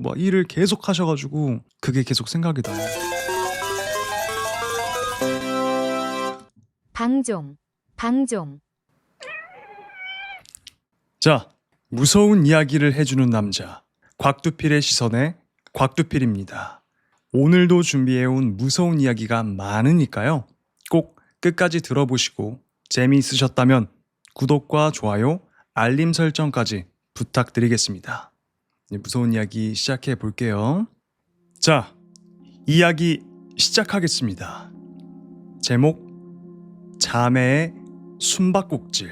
막 일을 계속 하셔가지고 그게 계속 생각이 나요. 방종. 자, 무서운 이야기를 해주는 남자 곽두필의 시선에 곽두필입니다. 오늘도 준비해온 무서운 이야기가 많으니까요. 꼭 끝까지 들어보시고 재미있으셨다면 구독과 좋아요, 알림 설정까지 부탁드리겠습니다. 무서운 이야기 시작해 볼게요. 자, 이야기 시작하겠습니다. 제목 자매의 숨바꼭질.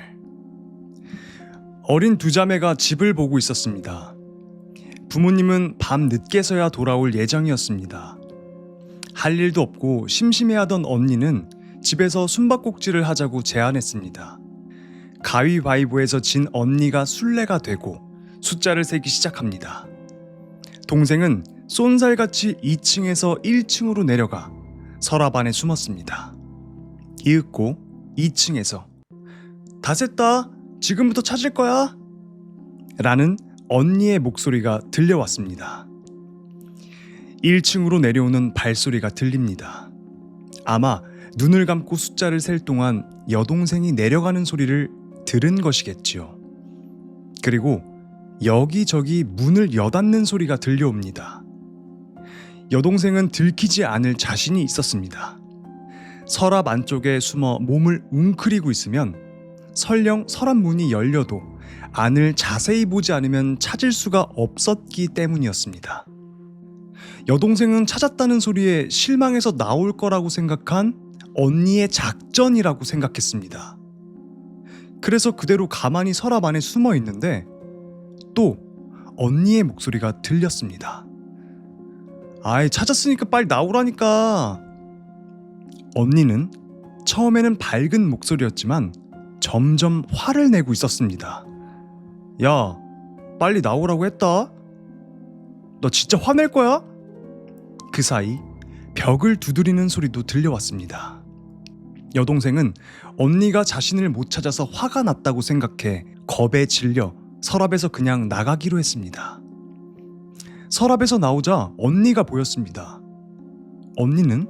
어린 두 자매가 집을 보고 있었습니다. 부모님은 밤 늦게서야 돌아올 예정이었습니다. 할 일도 없고 심심해하던 언니는 집에서 숨바꼭질을 하자고 제안했습니다. 가위바위보에서 진 언니가 술래가 되고 숫자를 세기 시작합니다. 동생은 쏜살같이 2층에서 1층으로 내려가 서랍 안에 숨었습니다. 이윽고 2층에서 다 셌다, 지금부터 찾을 거야 라는 언니의 목소리가 들려왔습니다. 1층으로 내려오는 발소리가 들립니다. 아마 눈을 감고 숫자를 셀 동안 여동생이 내려가는 소리를 들은 것이겠지요. 그리고 여기저기 문을 여닫는 소리가 들려옵니다. 여동생은 들키지 않을 자신이 있었습니다. 서랍 안쪽에 숨어 몸을 웅크리고 있으면 설령 서랍 문이 열려도 안을 자세히 보지 않으면 찾을 수가 없었기 때문이었습니다. 여동생은 찾았다는 소리에 실망해서 나올 거라고 생각한 언니의 작전이라고 생각했습니다. 그래서 그대로 가만히 서랍 안에 숨어 있는데 또 언니의 목소리가 들렸습니다. 아이, 찾았으니까 빨리 나오라니까. 언니는 처음에는 밝은 목소리였지만 점점 화를 내고 있었습니다. 야, 빨리 나오라고 했다. 너 진짜 화낼 거야? 그 사이 벽을 두드리는 소리도 들려왔습니다. 여동생은 언니가 자신을 못 찾아서 화가 났다고 생각해 겁에 질려 서랍에서 그냥 나가기로 했습니다. 서랍에서 나오자 언니가 보였습니다. 언니는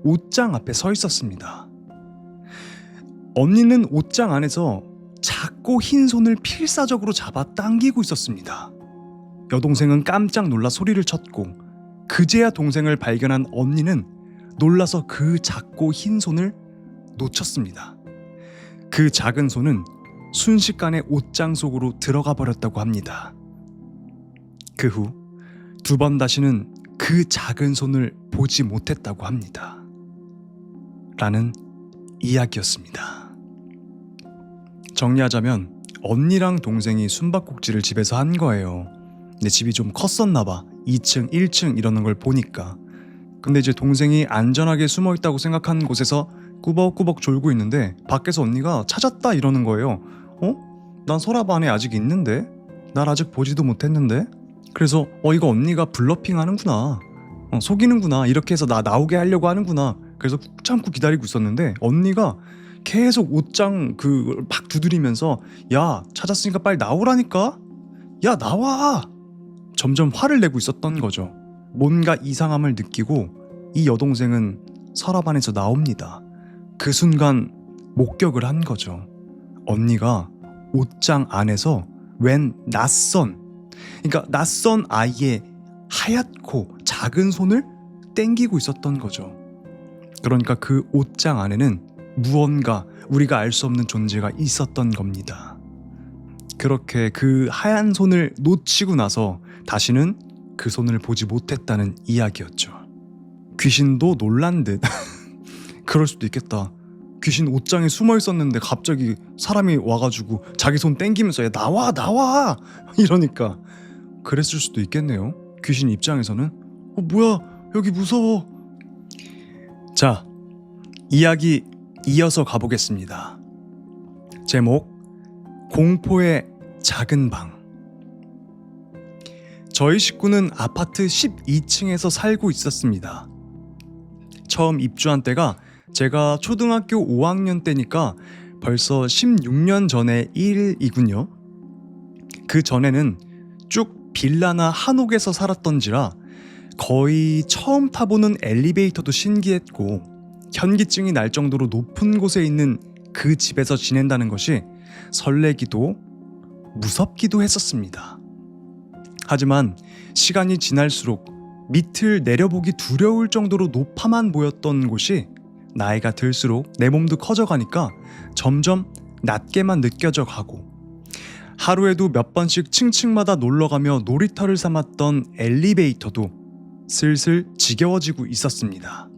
옷장 앞에 서 있었습니다. 언니는 옷장 안에서 작고 흰 손을 필사적으로 잡아 당기고 있었습니다. 여동생은 깜짝 놀라 소리를 쳤고 그제야 동생을 발견한 언니는 놀라서 그 작고 흰 손을 놓쳤습니다. 그 작은 손은 순식간에 옷장 속으로 들어가 버렸다고 합니다. 그 후 두 번 다시는 그 작은 손을 보지 못했다고 합니다. 라는 이야기였습니다. 정리하자면 언니랑 동생이 숨바꼭질을 집에서 한 거예요. 근데 집이 좀 컸었나 봐. 2층, 1층 이러는 걸 보니까. 근데 이제 동생이 안전하게 숨어 있다고 생각한 곳에서 꾸벅꾸벅 졸고 있는데 밖에서 언니가 찾았다 이러는 거예요. 난 서랍 안에 아직 있는데? 날 아직 보지도 못했는데? 그래서 이거 언니가 블러핑 하는구나. 속이는구나. 이렇게 해서 나 나오게 하려고 하는구나. 그래서 꾹 참고 기다리고 있었는데 언니가 계속 옷장 그걸 막 두드리면서 야, 찾았으니까 빨리 나오라니까? 야, 나와! 점점 화를 내고 있었던 거죠. 뭔가 이상함을 느끼고 이 여동생은 서랍 안에서 나옵니다. 그 순간 목격을 한 거죠. 언니가 옷장 안에서 웬 낯선 아이의 하얗고 작은 손을 땡기고 있었던 거죠. 그러니까 그 옷장 안에는 무언가 우리가 알 수 없는 존재가 있었던 겁니다. 그렇게 그 하얀 손을 놓치고 나서 다시는 그 손을 보지 못했다는 이야기였죠. 귀신도 놀란 듯 그럴 수도 있겠다. 귀신 옷장에 숨어 있었는데 갑자기 사람이 와가지고 자기 손 땡기면서 야, 나와 이러니까 그랬을 수도 있겠네요. 귀신 입장에서는 뭐야, 여기 무서워. 자, 이야기 이어서 가보겠습니다. 제목 공포의 작은 방. 저희 식구는 아파트 12층에서 살고 있었습니다. 처음 입주한 때가 제가 초등학교 5학년 때니까 벌써 16년 전의 일이군요. 그 전에는 쭉 빌라나 한옥에서 살았던지라 거의 처음 타보는 엘리베이터도 신기했고 현기증이 날 정도로 높은 곳에 있는 그 집에서 지낸다는 것이 설레기도 무섭기도 했었습니다. 하지만 시간이 지날수록 밑을 내려보기 두려울 정도로 높아만 보였던 곳이 나이가 들수록 내 몸도 커져가니까 점점 낮게만 느껴져 가고 하루에도 몇 번씩 층층마다 놀러가며 놀이터를 삼았던 엘리베이터도 슬슬 지겨워지고 있었습니다.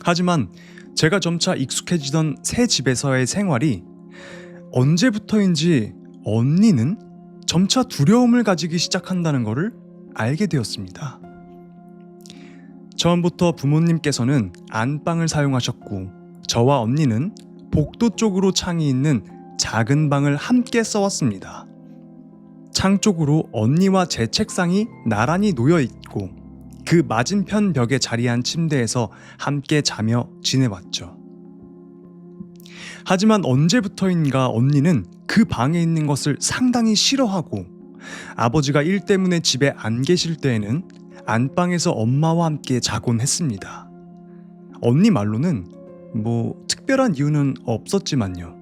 하지만 제가 점차 익숙해지던 새 집에서의 생활이 언제부터인지 언니는 점차 두려움을 가지기 시작한다는 것을 알게 되었습니다. 처음부터 부모님께서는 안방을 사용하셨고 저와 언니는 복도 쪽으로 창이 있는 작은 방을 함께 써왔습니다. 창 쪽으로 언니와 제 책상이 나란히 놓여 있고 그 맞은편 벽에 자리한 침대에서 함께 자며 지내왔죠. 하지만 언제부터인가 언니는 그 방에 있는 것을 상당히 싫어하고 아버지가 일 때문에 집에 안 계실 때에는 안방에서 엄마와 함께 자곤 했습니다. 언니 말로는 특별한 이유는 없었지만요.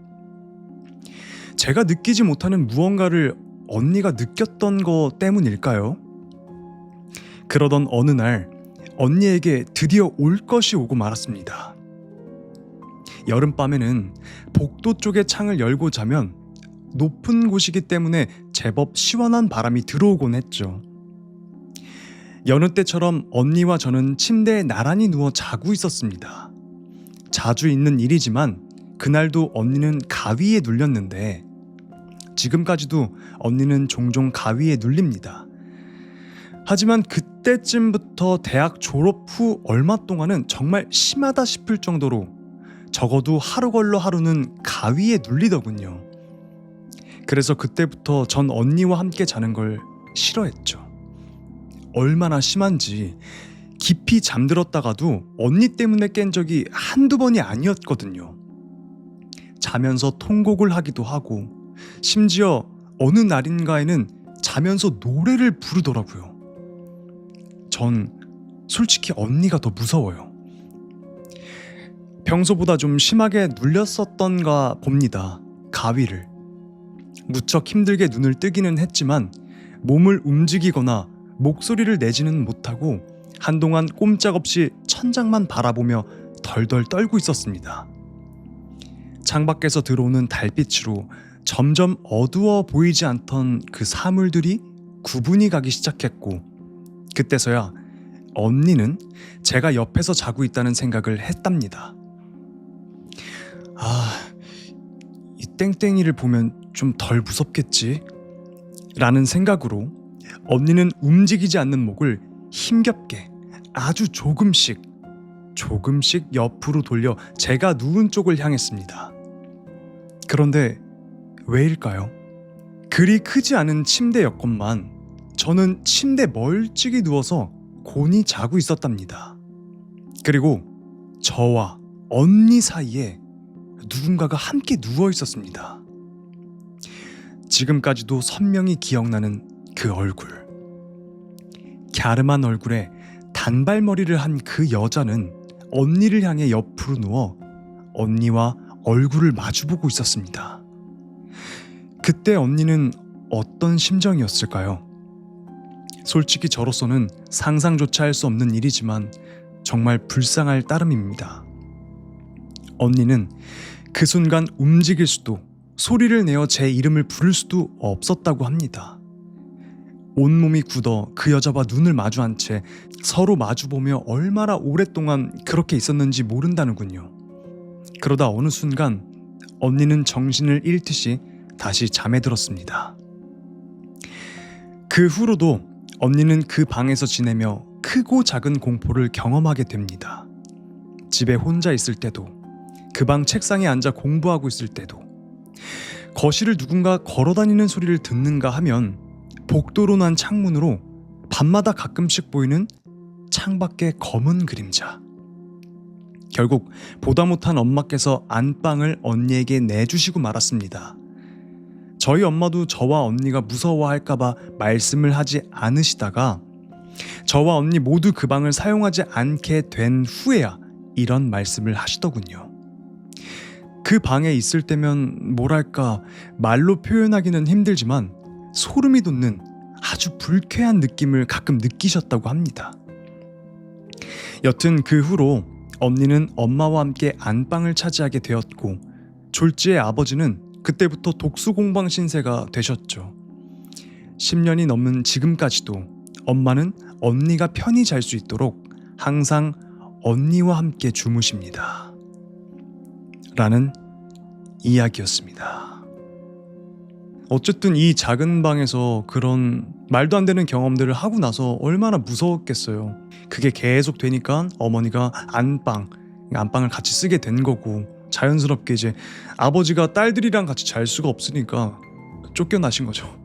제가 느끼지 못하는 무언가를 언니가 느꼈던 것 때문일까요? 그러던 어느 날 언니에게 드디어 올 것이 오고 말았습니다. 여름밤에는 복도 쪽에 창을 열고 자면 높은 곳이기 때문에 제법 시원한 바람이 들어오곤 했죠. 여느 때처럼 언니와 저는 침대에 나란히 누워 자고 있었습니다. 자주 있는 일이지만 그날도 언니는 가위에 눌렸는데 지금까지도 언니는 종종 가위에 눌립니다. 하지만 그때쯤부터 대학 졸업 후 얼마 동안은 정말 심하다 싶을 정도로 적어도 하루 걸러 하루는 가위에 눌리더군요. 그래서 그때부터 전 언니와 함께 자는 걸 싫어했죠. 얼마나 심한지 깊이 잠들었다가도 언니 때문에 깬 적이 한두 번이 아니었거든요. 자면서 통곡을 하기도 하고 심지어 어느 날인가에는 자면서 노래를 부르더라고요. 전 솔직히 언니가 더 무서워요. 평소보다 좀 심하게 눌렸었던가 봅니다. 가위를. 무척 힘들게 눈을 뜨기는 했지만 몸을 움직이거나 목소리를 내지는 못하고 한동안 꼼짝없이 천장만 바라보며 덜덜 떨고 있었습니다. 창밖에서 들어오는 달빛으로 점점 어두워 보이지 않던 그 사물들이 구분이 가기 시작했고 그때서야 언니는 제가 옆에서 자고 있다는 생각을 했답니다. 이 땡땡이를 보면 좀 덜 무섭겠지? 라는 생각으로 언니는 움직이지 않는 목을 힘겹게 아주 조금씩 옆으로 돌려 제가 누운 쪽을 향했습니다. 그런데 왜일까요? 그리 크지 않은 침대였건만 저는 침대 멀찍이 누워서 곤히 자고 있었답니다. 그리고 저와 언니 사이에 누군가가 함께 누워 있었습니다. 지금까지도 선명히 기억나는 그 얼굴. 갸름한 얼굴에 단발머리를 한 그 여자는 언니를 향해 옆으로 누워 언니와 얼굴을 마주보고 있었습니다. 그때 언니는 어떤 심정이었을까요? 솔직히 저로서는 상상조차 할 수 없는 일이지만 정말 불쌍할 따름입니다. 언니는 그 순간 움직일 수도 소리를 내어 제 이름을 부를 수도 없었다고 합니다. 온몸이 굳어 그 여자와 눈을 마주한 채 서로 마주보며 얼마나 오랫동안 그렇게 있었는지 모른다는군요. 그러다 어느 순간 언니는 정신을 잃듯이 다시 잠에 들었습니다. 그 후로도 언니는 그 방에서 지내며 크고 작은 공포를 경험하게 됩니다. 집에 혼자 있을 때도, 그 방 책상에 앉아 공부하고 있을 때도, 거실을 누군가 걸어다니는 소리를 듣는가 하면 복도로 난 창문으로 밤마다 가끔씩 보이는 창밖의 검은 그림자. 결국 보다 못한 엄마께서 안방을 언니에게 내주시고 말았습니다. 저희 엄마도 저와 언니가 무서워할까봐 말씀을 하지 않으시다가 저와 언니 모두 그 방을 사용하지 않게 된 후에야 이런 말씀을 하시더군요. 그 방에 있을 때면 뭐랄까 말로 표현하기는 힘들지만 소름이 돋는 아주 불쾌한 느낌을 가끔 느끼셨다고 합니다. 여튼 그 후로 언니는 엄마와 함께 안방을 차지하게 되었고 졸지의 아버지는 그때부터 독수공방 신세가 되셨죠. 10년이 넘은 지금까지도 엄마는 언니가 편히 잘 수 있도록 항상 언니와 함께 주무십니다. 라는 이야기였습니다. 어쨌든 이 작은 방에서 그런 말도 안 되는 경험들을 하고 나서 얼마나 무서웠겠어요. 그게 계속 되니까 어머니가 안방을 같이 쓰게 된 거고 자연스럽게 이제 아버지가 딸들이랑 같이 잘 수가 없으니까 쫓겨나신 거죠.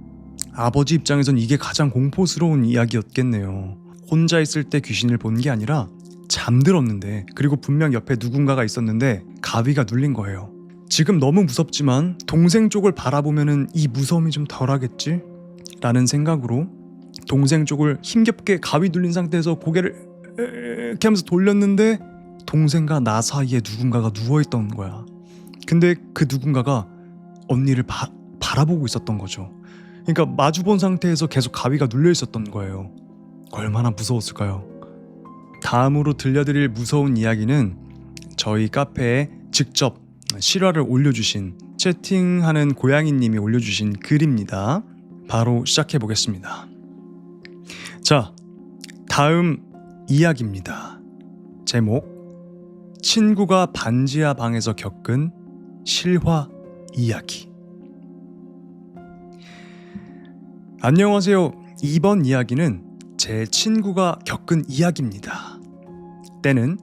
아버지 입장에선 이게 가장 공포스러운 이야기였겠네요. 혼자 있을 때 귀신을 본 게 아니라 잠들었는데 그리고 분명 옆에 누군가가 있었는데 가위가 눌린 거예요. 지금 너무 무섭지만 동생 쪽을 바라보면은 이 무서움이 좀 덜하겠지? 라는 생각으로 동생 쪽을 힘겹게 가위 눌린 상태에서 고개를 이렇게 하면서 돌렸는데 동생과 나 사이에 누군가가 누워있던 거야. 근데 그 누군가가 언니를 바라보고 있었던 거죠. 그러니까 마주본 상태에서 계속 가위가 눌려 있었던 거예요. 얼마나 무서웠을까요? 다음으로 들려드릴 무서운 이야기는 저희 카페에 직접 실화를 올려주신 채팅하는 고양이님이 올려주신 글입니다. 바로 시작해 보겠습니다. 자, 다음 이야기입니다. 제목: 친구가 반지하 방에서 겪은 실화 이야기. 안녕하세요. 이번 이야기는 제 친구가 겪은 이야기입니다. 때는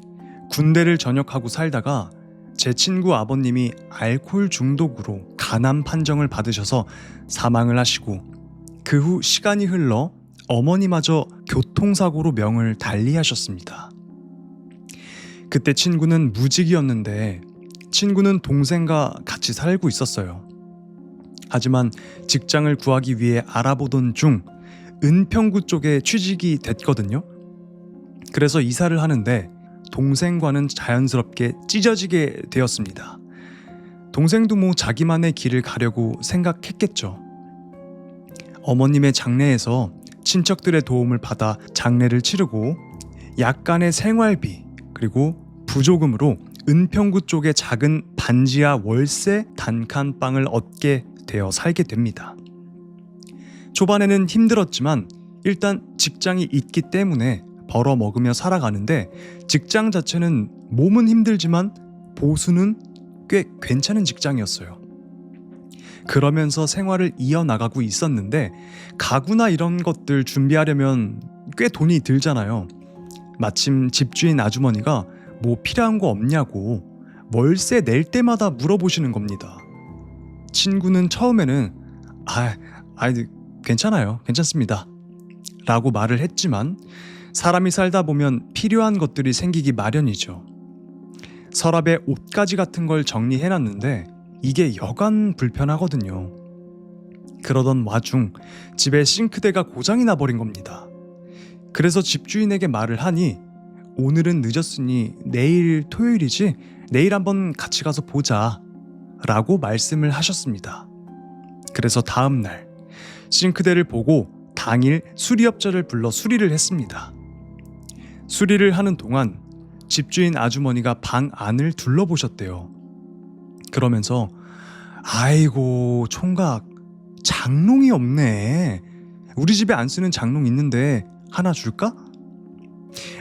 군대를 전역하고 살다가 제 친구 아버님이 알코올 중독으로 간암 판정을 받으셔서 사망을 하시고 그 후 시간이 흘러 어머니마저 교통사고로 명을 달리하셨습니다. 그때 친구는 무직이었는데 친구는 동생과 같이 살고 있었어요. 하지만 직장을 구하기 위해 알아보던 중 은평구 쪽에 취직이 됐거든요. 그래서 이사를 하는데 동생과는 자연스럽게 찢어지게 되었습니다. 동생도 뭐 자기만의 길을 가려고 생각했겠죠. 어머님의 장례에서 친척들의 도움을 받아 장례를 치르고 약간의 생활비 그리고 부조금으로 은평구 쪽의 작은 반지하 월세 단칸방을 얻게 되어 살게 됩니다. 초반에는 힘들었지만 일단 직장이 있기 때문에 벌어먹으며 살아가는데 직장 자체는 몸은 힘들지만 보수는 꽤 괜찮은 직장이었어요. 그러면서 생활을 이어나가고 있었는데 가구나 이런 것들 준비하려면 꽤 돈이 들잖아요. 마침 집주인 아주머니가 뭐 필요한 거 없냐고 월세 낼 때마다 물어보시는 겁니다. 친구는 처음에는 괜찮아요. 괜찮습니다. 라고 말을 했지만 사람이 살다 보면 필요한 것들이 생기기 마련이죠. 서랍에 옷가지 같은 걸 정리해놨는데 이게 여간 불편하거든요. 그러던 와중 집에 싱크대가 고장이 나버린 겁니다. 그래서 집주인에게 말을 하니 오늘은 늦었으니 내일 토요일이지 내일 한번 같이 가서 보자 라고 말씀을 하셨습니다. 그래서 다음날 싱크대를 보고 당일 수리업자를 불러 수리를 했습니다. 수리를 하는 동안 집주인 아주머니가 방 안을 둘러보셨대요. 그러면서 아이고 총각 장롱이 없네. 우리 집에 안 쓰는 장롱 있는데 하나 줄까?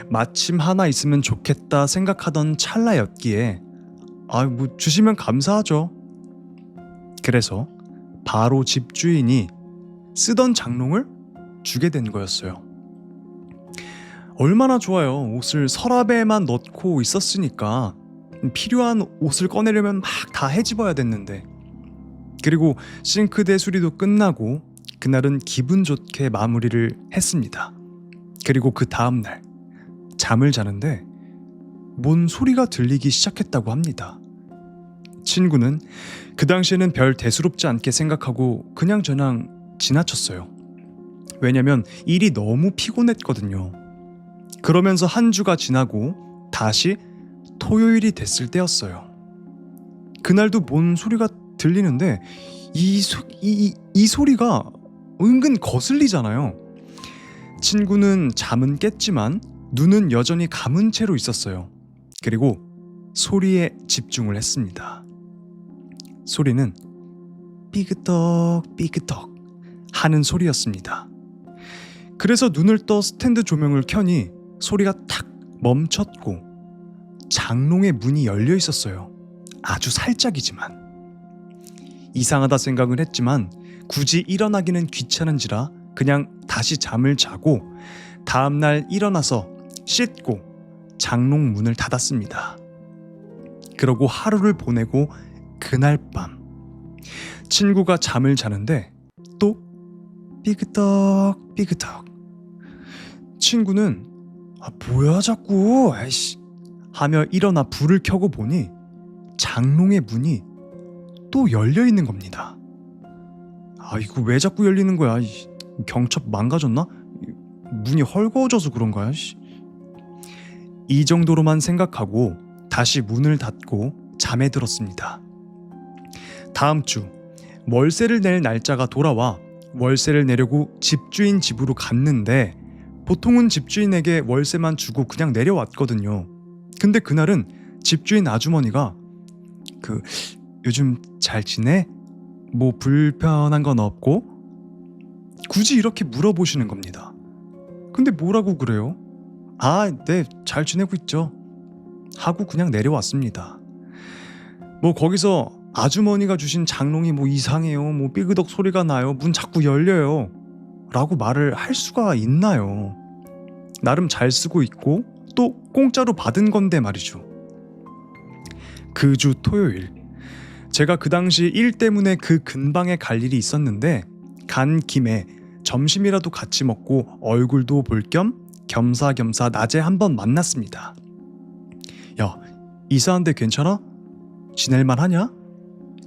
마침 하나 있으면 좋겠다 생각하던 찰나였기에 뭐 주시면 감사하죠. 그래서 바로 집주인이 쓰던 장롱을 주게 된 거였어요. 얼마나 좋아요. 옷을 서랍에만 넣고 있었으니까 필요한 옷을 꺼내려면 막 다 헤집어야 됐는데. 그리고 싱크대 수리도 끝나고 그날은 기분 좋게 마무리를 했습니다. 그리고 그 다음날 잠을 자는데 뭔 소리가 들리기 시작했다고 합니다. 친구는 그 당시에는 별 대수롭지 않게 생각하고 그냥저냥 지나쳤어요. 왜냐면 일이 너무 피곤했거든요. 그러면서 한 주가 지나고 다시 토요일이 됐을 때였어요. 그날도 뭔 소리가 들리는데 이 소리가 은근 거슬리잖아요. 친구는 잠은 깼지만 눈은 여전히 감은 채로 있었어요. 그리고 소리에 집중을 했습니다. 소리는 삐그덕 삐그덕 하는 소리였습니다. 그래서 눈을 떠 스탠드 조명을 켜니 소리가 탁 멈췄고 장롱의 문이 열려 있었어요. 아주 살짝이지만. 이상하다 생각을 했지만 굳이 일어나기는 귀찮은지라 그냥 다시 잠을 자고 다음날 일어나서 씻고 장롱 문을 닫았습니다. 그러고 하루를 보내고 그날 밤 친구가 잠을 자는데 또 삐그덕 삐그덕. 친구는 뭐야 자꾸 아이씨 하며 일어나 불을 켜고 보니 장롱의 문이 또 열려 있는 겁니다. 이거 왜 자꾸 열리는 거야? 경첩 망가졌나? 문이 헐거워져서 그런 거야. 이 정도로만 생각하고 다시 문을 닫고 잠에 들었습니다. 다음 주 월세를 낼 날짜가 돌아와 월세를 내려고 집주인 집으로 갔는데 보통은 집주인에게 월세만 주고 그냥 내려왔거든요. 근데 그날은 집주인 아주머니가 요즘 잘 지내? 뭐 불편한 건 없고? 굳이 이렇게 물어보시는 겁니다. 근데 뭐라고 그래요? 네, 잘 지내고 있죠. 하고 그냥 내려왔습니다. 뭐 거기서 아주머니가 주신 장롱이 뭐 이상해요. 뭐 삐그덕 소리가 나요. 문 자꾸 열려요. 라고 말을 할 수가 있나요? 나름 잘 쓰고 있고 또 공짜로 받은 건데 말이죠. 그 주 토요일 제가 그 당시 일 때문에 그 근방에 갈 일이 있었는데 간 김에 점심이라도 같이 먹고 얼굴도 볼 겸 겸사겸사 낮에 한번 만났습니다. 야, 이사한데 괜찮아? 지낼만 하냐?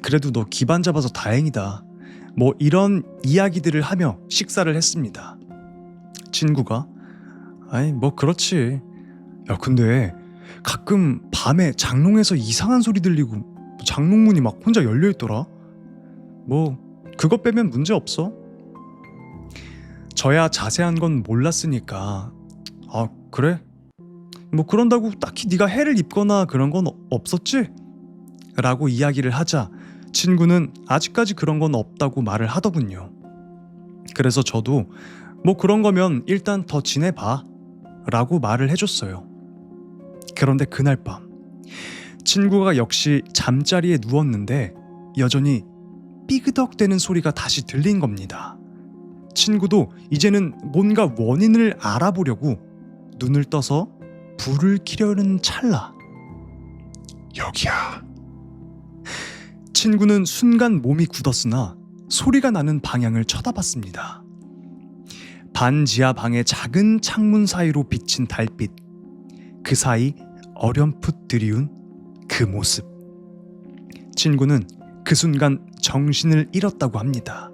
그래도 너 기반 잡아서 다행이다. 뭐 이런 이야기들을 하며 식사를 했습니다. 친구가 뭐 그렇지. 야, 근데 가끔 밤에 장롱에서 이상한 소리 들리고 장롱문이 막 혼자 열려있더라. 뭐 그것 빼면 문제 없어. 저야 자세한 건 몰랐으니까 그래? 뭐 그런다고 딱히 네가 해를 입거나 그런 건 없었지? 라고 이야기를 하자 친구는 아직까지 그런 건 없다고 말을 하더군요. 그래서 저도 뭐 그런 거면 일단 더 지내봐 라고 말을 해줬어요. 그런데 그날 밤 친구가 역시 잠자리에 누웠는데 여전히 삐그덕대는 소리가 다시 들린 겁니다. 친구도 이제는 뭔가 원인을 알아보려고 눈을 떠서 불을 켜려는 찰나 여기야. 친구는 순간 몸이 굳었으나 소리가 나는 방향을 쳐다봤습니다. 반지하 방의 작은 창문 사이로 비친 달빛, 그 사이 어렴풋 드리운 그 모습. 친구는 그 순간 정신을 잃었다고 합니다.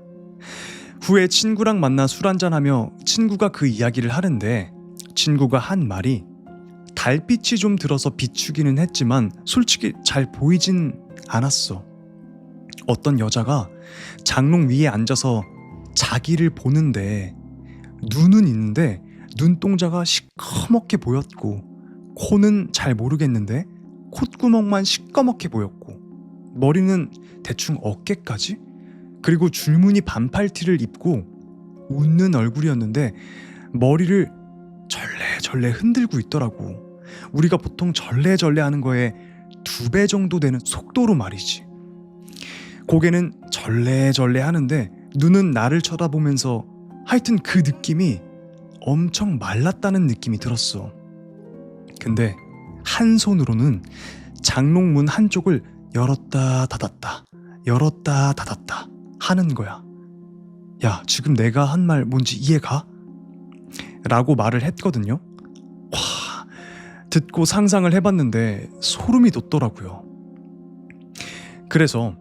후에 친구랑 만나 술 한잔하며 친구가 그 이야기를 하는데 친구가 한 말이 달빛이 좀 들어서 비추기는 했지만 솔직히 잘 보이진 않았어. 어떤 여자가 장롱 위에 앉아서 자기를 보는데 눈은 있는데 눈동자가 시커멓게 보였고 코는 잘 모르겠는데 콧구멍만 시꺼멓게 보였고 머리는 대충 어깨까지? 그리고 줄무늬 반팔티를 입고 웃는 얼굴이었는데 머리를 절레절레 흔들고 있더라고. 우리가 보통 절레절레 하는 거에 2배 정도 되는 속도로 말이지. 고개는 절레절레 하는데 눈은 나를 쳐다보면서 하여튼 그 느낌이 엄청 말랐다는 느낌이 들었어. 근데 한 손으로는 장롱문 한쪽을 열었다 닫았다 열었다 닫았다 하는 거야. 야, 지금 내가 한 말 뭔지 이해가? 라고 말을 했거든요. 와, 듣고 상상을 해봤는데 소름이 돋더라고요. 그래서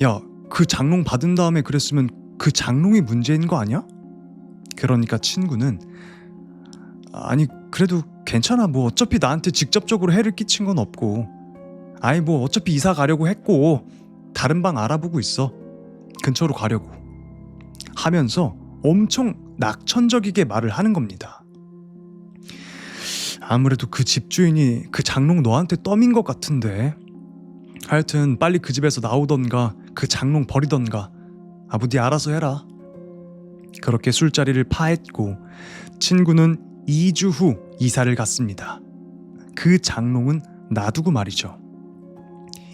야, 그 장롱 받은 다음에 그랬으면 그 장롱이 문제인 거 아니야? 그러니까 친구는 아니 그래도 괜찮아, 뭐 어차피 나한테 직접적으로 해를 끼친 건 없고, 아이 뭐 어차피 이사 가려고 했고 다른 방 알아보고 있어, 근처로 가려고 하면서 엄청 낙천적이게 말을 하는 겁니다. 아무래도 그 집주인이 그 장롱 너한테 떠민 것 같은데, 하여튼 빨리 그 집에서 나오던가 그 장롱 버리던가, 부디 알아서 해라. 그렇게 술자리를 파했고 친구는 2주 후 이사를 갔습니다. 그 장롱은 놔두고 말이죠.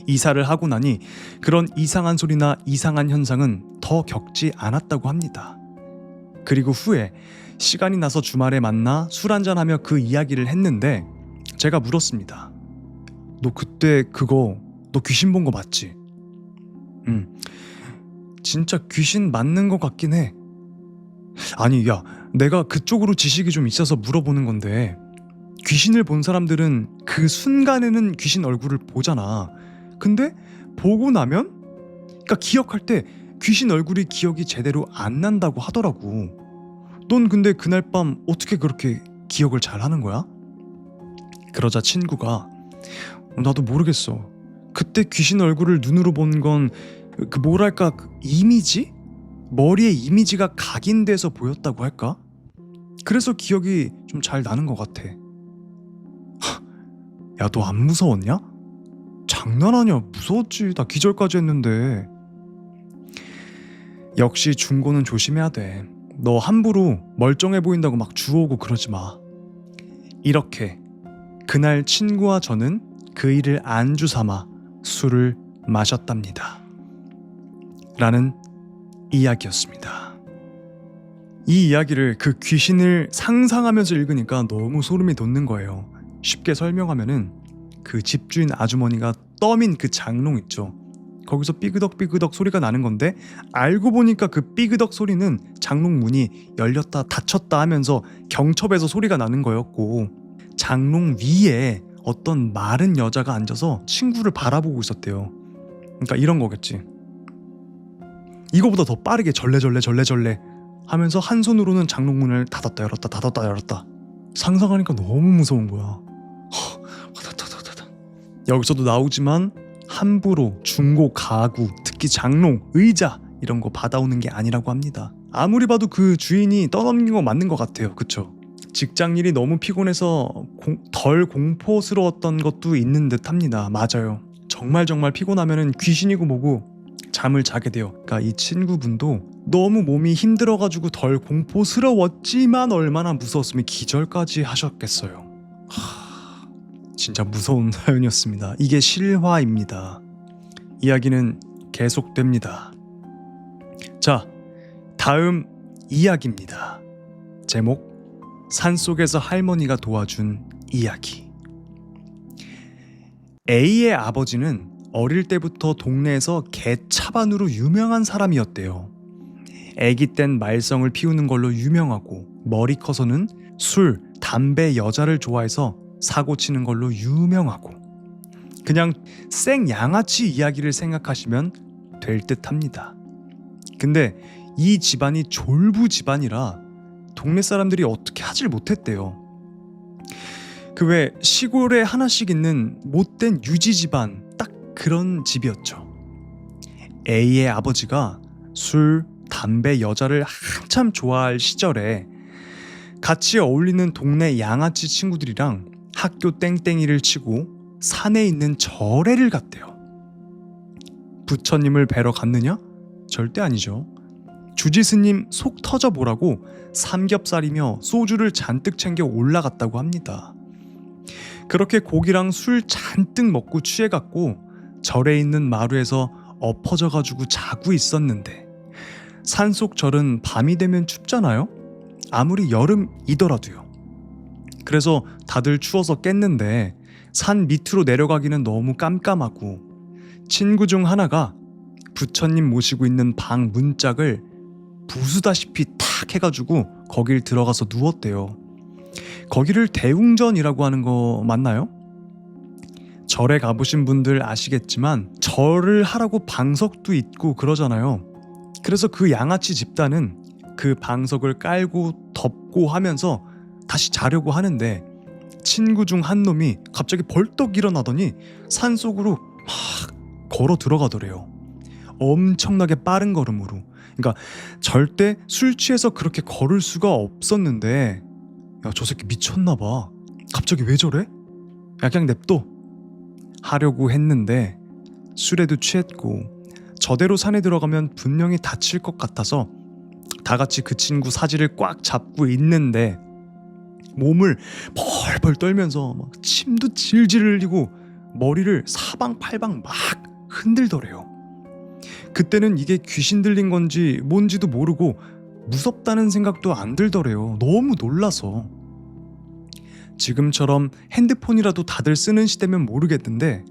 이사를 하고 나니 그런 이상한 소리나 이상한 현상은 더 겪지 않았다고 합니다. 그리고 후에 시간이 나서 주말에 만나 술 한잔하며 그 이야기를 했는데, 제가 물었습니다. 너 그때 그거 너 귀신 본 거 맞지? 진짜 귀신 맞는 거 같긴 해. 아니 야, 내가 그쪽으로 지식이 좀 있어서 물어보는 건데, 귀신을 본 사람들은 그 순간에는 귀신 얼굴을 보잖아. 근데 보고 나면, 그러니까 기억할 때 귀신 얼굴이 기억이 제대로 안 난다고 하더라고. 넌 근데 그날 밤 어떻게 그렇게 기억을 잘 하는 거야? 그러자 친구가 나도 모르겠어. 그때 귀신 얼굴을 눈으로 본 건 그 뭐랄까 그 이미지? 머리에 이미지가 각인돼서 보였다고 할까? 그래서 기억이 좀 잘 나는 것 같아. 야, 너 안 무서웠냐? 장난하냐? 무서웠지. 나 기절까지 했는데. 역시 중고는 조심해야 돼. 너 함부로 멀쩡해 보인다고 막 주워오고 그러지 마. 이렇게 그날 친구와 저는 그 일을 안주 삼아 술을 마셨답니다. 라는 이야기였습니다. 이 이야기를 그 귀신을 상상하면서 읽으니까 너무 소름이 돋는 거예요. 쉽게 설명하면은 그 집주인 아주머니가 떠민 그 장롱 있죠. 거기서 삐그덕삐그덕 소리가 나는 건데, 알고 보니까 그 삐그덕 소리는 장롱 문이 열렸다 닫혔다 하면서 경첩에서 소리가 나는 거였고, 장롱 위에 어떤 마른 여자가 앉아서 친구를 바라보고 있었대요. 그러니까 이런 거겠지. 이거보다 더 빠르게 절레절레 하면서 한 손으로는 장롱문을 닫았다 열었다 닫았다 열었다. 상상하니까 너무 무서운 거야. 여기서도 나오지만 함부로 중고 가구, 특히 장롱, 의자 이런 거 받아오는 게 아니라고 합니다. 아무리 봐도 그 주인이 떠넘긴 거 맞는 것 같아요. 그쵸? 직장 일이 너무 피곤해서 덜 공포스러웠던 것도 있는 듯 합니다. 맞아요. 정말 피곤하면은 귀신이고 뭐고 잠을 자게 돼요. 그러니까 이 친구분도 너무 몸이 힘들어가지고 덜 공포스러웠지만 얼마나 무서웠으면 기절까지 하셨겠어요. 진짜 무서운 사연이었습니다. 이게 실화입니다. 이야기는 계속됩니다. 자, 다음 이야기입니다. 제목: 산속에서 할머니가 도와준 이야기. A의 아버지는 어릴 때부터 동네에서 개차반으로 유명한 사람이었대요. 아기 땐 말썽을 피우는 걸로 유명하고, 머리 커서는 술, 담배, 여자를 좋아해서 사고 치는 걸로 유명하고, 그냥 생 양아치 이야기를 생각하시면 될 듯합니다. 근데 이 집안이 졸부 집안이라 동네 사람들이 어떻게 하질 못했대요. 그 왜 시골에 하나씩 있는 못된 유지 집안, 딱 그런 집이었죠. A의 아버지가 술, 담배, 여자를 한참 좋아할 시절에 같이 어울리는 동네 양아치 친구들이랑 학교 땡땡이를 치고 산에 있는 절에를 갔대요. 부처님을 뵈러 갔느냐? 절대 아니죠. 주지스님 속 터져 보라고 삼겹살이며 소주를 잔뜩 챙겨 올라갔다고 합니다. 그렇게 고기랑 술 잔뜩 먹고 취해갖고 절에 있는 마루에서 엎어져가지고 자고 있었는데, 산속 절은 밤이 되면 춥잖아요? 아무리 여름이더라도요. 그래서 다들 추워서 깼는데 산 밑으로 내려가기는 너무 깜깜하고, 친구 중 하나가 부처님 모시고 있는 방 문짝을 부수다시피 탁 해가지고 거길 들어가서 누웠대요. 거기를 대웅전이라고 하는 거 맞나요? 절에 가보신 분들 아시겠지만 절을 하라고 방석도 있고 그러잖아요. 그래서 그 양아치 집단은 그 방석을 깔고 덮고 하면서 다시 자려고 하는데 친구 중 한 놈이 갑자기 벌떡 일어나더니 산속으로 막 걸어 들어가더래요. 엄청나게 빠른 걸음으로. 그러니까 절대 술 취해서 그렇게 걸을 수가 없었는데, 야, 저 새끼 미쳤나 봐. 갑자기 왜 저래? 야, 그냥 냅둬 하려고 했는데 술에도 취했고 저대로 산에 들어가면 분명히 다칠 것 같아서 다 같이 그 친구 사지를 꽉 잡고 있는데 몸을 벌벌 떨면서 막 침도 질질 흘리고 머리를 사방팔방 막 흔들더래요. 그때는 이게 귀신 들린 건지 뭔지도 모르고 무섭다는 생각도 안 들더래요. 너무 놀라서. 지금처럼 핸드폰이라도 다들 쓰는 시대면 모르겠는데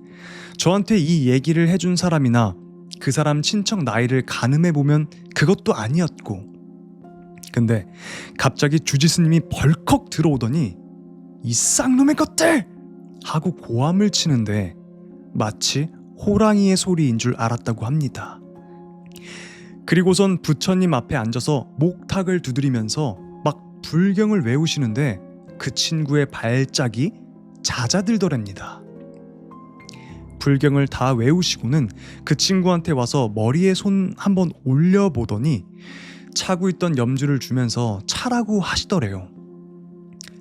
저한테 이 얘기를 해준 사람이나 그 사람 친척 나이를 가늠해보면 그것도 아니었고, 근데 갑자기 주지스님이 벌컥 들어오더니 이 쌍놈의 것들! 하고 고함을 치는데 마치 호랑이의 소리인 줄 알았다고 합니다. 그리고선 부처님 앞에 앉아서 목탁을 두드리면서 막 불경을 외우시는데 그 친구의 발작이 잦아들더랍니다. 불경을 다 외우시고는 그 친구한테 와서 머리에 손 한번 올려보더니 차고 있던 염주를 주면서 차라고 하시더래요.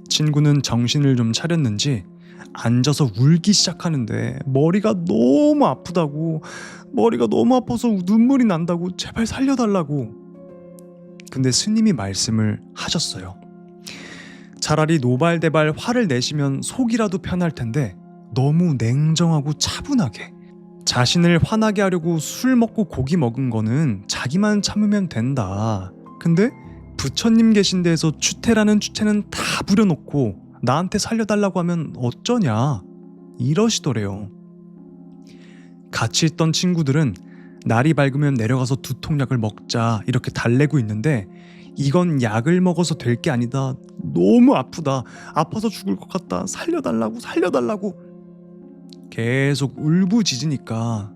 친구는 정신을 좀 차렸는지 앉아서 울기 시작하는데 머리가 너무 아프다고, 머리가 너무 아파서 눈물이 난다고, 제발 살려달라고. 근데 스님이 말씀을 하셨어요. 차라리 노발대발 화를 내시면 속이라도 편할 텐데 너무 냉정하고 차분하게, 자신을 화나게 하려고 술 먹고 고기 먹은 거는 자기만 참으면 된다. 근데 부처님 계신 데에서 추태라는 추태는 다 부려놓고 나한테 살려달라고 하면 어쩌냐, 이러시더래요. 같이 있던 친구들은 날이 밝으면 내려가서 두통약을 먹자 이렇게 달래고 있는데 이건 약을 먹어서 될 게 아니다, 너무 아프다, 아파서 죽을 것 같다, 살려달라고 살려달라고 계속 울부짖으니까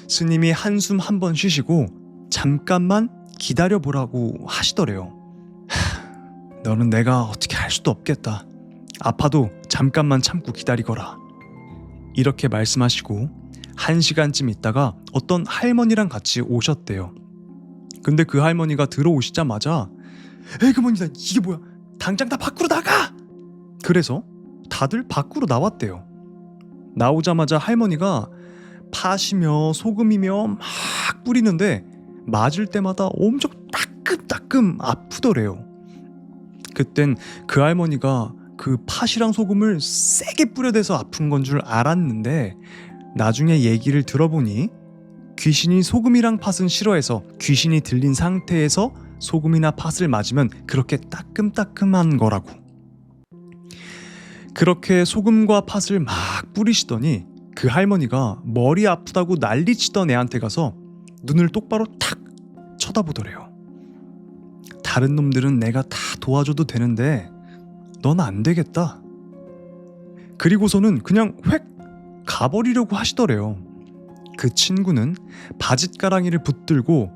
스님이 한숨 한번 쉬시고 잠깐만 기다려보라고 하시더래요. 너는 내가 어떻게 할 수도 없겠다. 아파도 잠깐만 참고 기다리거라. 이렇게 말씀하시고 1시간쯤 있다가 어떤 할머니랑 같이 오셨대요. 근데 그 할머니가 들어오시자마자 에그머니다, 이게 뭐야, 당장 다 밖으로 나가! 그래서 다들 밖으로 나왔대요. 나오자마자 할머니가 팥이며 소금이며 막 뿌리는데 맞을 때마다 엄청 따끔따끔 아프더래요. 그땐 그 할머니가 그 팥이랑 소금을 세게 뿌려대서 아픈 건 줄 알았는데 나중에 얘기를 들어보니 귀신이 소금이랑 팥은 싫어해서 귀신이 들린 상태에서 소금이나 팥을 맞으면 그렇게 따끔따끔한 거라고. 그렇게 소금과 팥을 막 뿌리시더니 그 할머니가 머리 아프다고 난리치던 애한테 가서 눈을 똑바로 탁 쳐다보더래요. 다른 놈들은 내가 다 도와줘도 되는데 넌 안 되겠다. 그리고서는 그냥 획 가버리려고 하시더래요. 그 친구는 바짓가랑이를 붙들고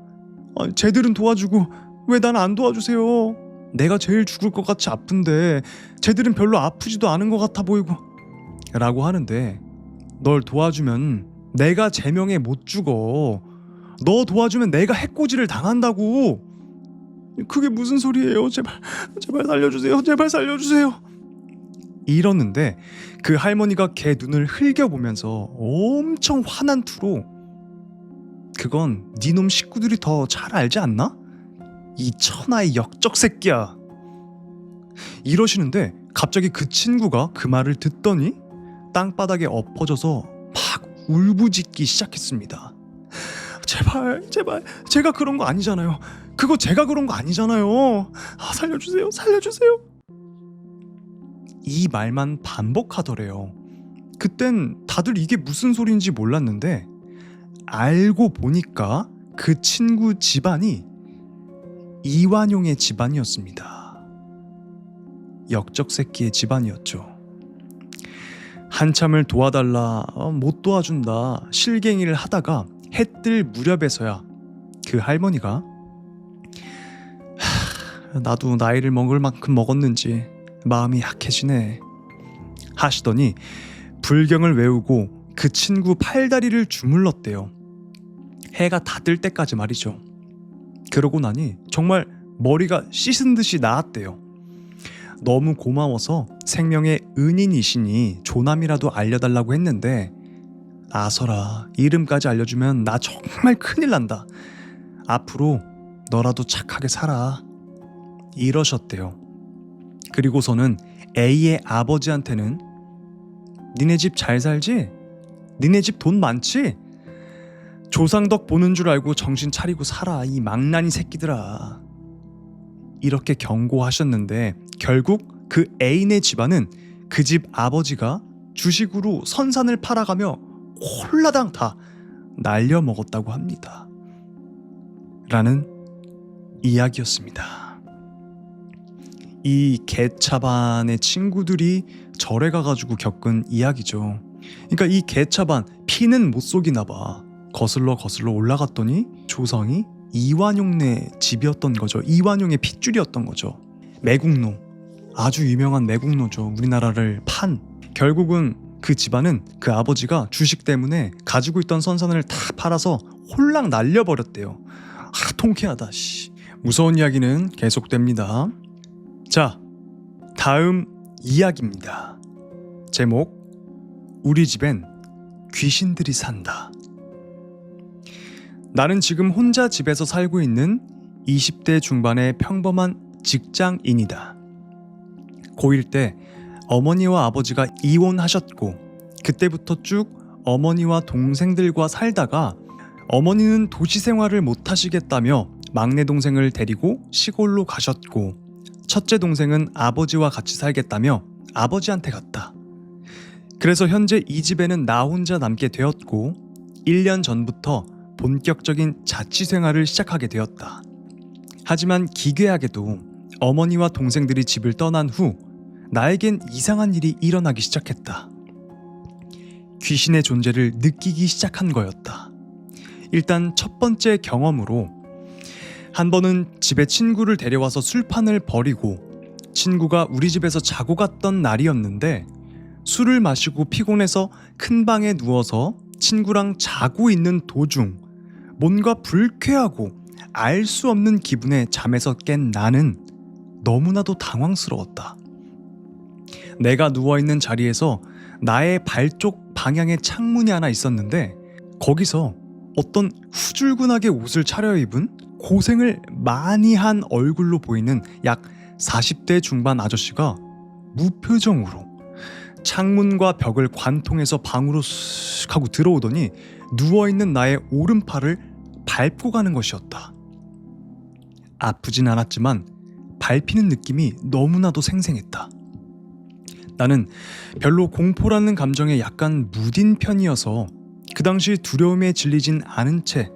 쟤들은 도와주고 왜 난 안 도와주세요? 내가 제일 죽을 것 같이 아픈데 쟤들은 별로 아프지도 않은 것 같아 보이고 라고 하는데, 널 도와주면 내가 제명에 못 죽어. 너 도와주면 내가 해코지를 당한다고. 그게 무슨 소리예요? 제발 살려주세요. 제발 살려주세요. 이러는데 그 할머니가 걔 눈을 흘겨보면서 엄청 화난 투로 그건 니놈 식구들이 더 잘 알지 않나? 이 천하의 역적 새끼야. 이러시는데 갑자기 그 친구가 그 말을 듣더니 땅바닥에 엎어져서 막 울부짖기 시작했습니다. 제발 제가 그런 거 아니잖아요. 그거 제가 그런 거 아니잖아요. 살려주세요. 이 말만 반복하더래요. 그땐 다들 이게 무슨 소리인지 몰랐는데 알고 보니까 그 친구 집안이 이완용의 집안이었습니다. 역적 새끼의 집안이었죠. 한참을 도와달라, 못 도와준다 실갱이를 하다가 해 뜰 무렵에서야 그 할머니가 나도 나이를 먹을 만큼 먹었는지 마음이 약해지네 하시더니 불경을 외우고 그 친구 팔다리를 주물렀대요. 해가 다 뜰 때까지 말이죠. 그러고 나니 정말 머리가 씻은 듯이 나았대요. 너무 고마워서 생명의 은인이시니 조남이라도 알려달라고 했는데 아서라 이름까지 알려주면 나 정말 큰일 난다. 앞으로 너라도 착하게 살아 이러셨대요. 그리고서는 A의 아버지한테는 니네 집 잘 살지? 니네 집 돈 많지? 조상덕 보는 줄 알고 정신 차리고 살아 이 망나니 새끼들아 이렇게 경고하셨는데 결국 그 A네 집안은 그 집 아버지가 주식으로 선산을 팔아가며 홀라당 다 날려먹었다고 합니다. 라는 이야기였습니다. 이 개차반의 친구들이 절에 가가지고 겪은 이야기죠. 그러니까 이 개차반 피는 못 속이나 봐. 거슬러 올라갔더니 조상이 이완용네 집이었던 거죠. 이완용의 핏줄이었던 거죠. 매국노, 아주 유명한 매국노죠. 우리나라를 판. 결국은 그 집안은 그 아버지가 주식 때문에 가지고 있던 선산을 다 팔아서 홀랑 날려버렸대요. 통쾌하다. 무서운 이야기는 계속됩니다. 자, 다음 이야기입니다. 제목 우리 집엔 귀신들이 산다. 나는 지금 혼자 집에서 살고 있는 20대 중반의 평범한 직장인이다. 고1 때 어머니와 아버지가 이혼하셨고 그때부터 쭉 어머니와 동생들과 살다가 어머니는 도시 생활을 못 하시겠다며 막내 동생을 데리고 시골로 가셨고 첫째 동생은 아버지와 같이 살겠다며 아버지한테 갔다. 그래서 현재 이 집에는 나 혼자 남게 되었고 1년 전부터 본격적인 자취 생활을 시작하게 되었다. 하지만 기괴하게도 어머니와 동생들이 집을 떠난 후 나에겐 이상한 일이 일어나기 시작했다. 귀신의 존재를 느끼기 시작한 거였다. 일단 첫 번째 경험으로 한 번은 집에 친구를 데려와서 술판을 벌이고 친구가 우리 집에서 자고 갔던 날이었는데 술을 마시고 피곤해서 큰 방에 누워서 친구랑 자고 있는 도중 뭔가 불쾌하고 알 수 없는 기분에 잠에서 깬 나는 너무나도 당황스러웠다. 내가 누워있는 자리에서 나의 발 쪽 방향에 창문이 하나 있었는데 거기서 어떤 후줄근하게 옷을 차려입은 고생을 많이 한 얼굴로 보이는 약 40대 중반 아저씨가 무표정으로 창문과 벽을 관통해서 방으로 쓱 하고 들어오더니 누워있는 나의 오른팔을 밟고 가는 것이었다. 아프진 않았지만 밟히는 느낌이 너무나도 생생했다. 나는 별로 공포라는 감정에 약간 무딘 편이어서 그 당시 두려움에 질리진 않은 채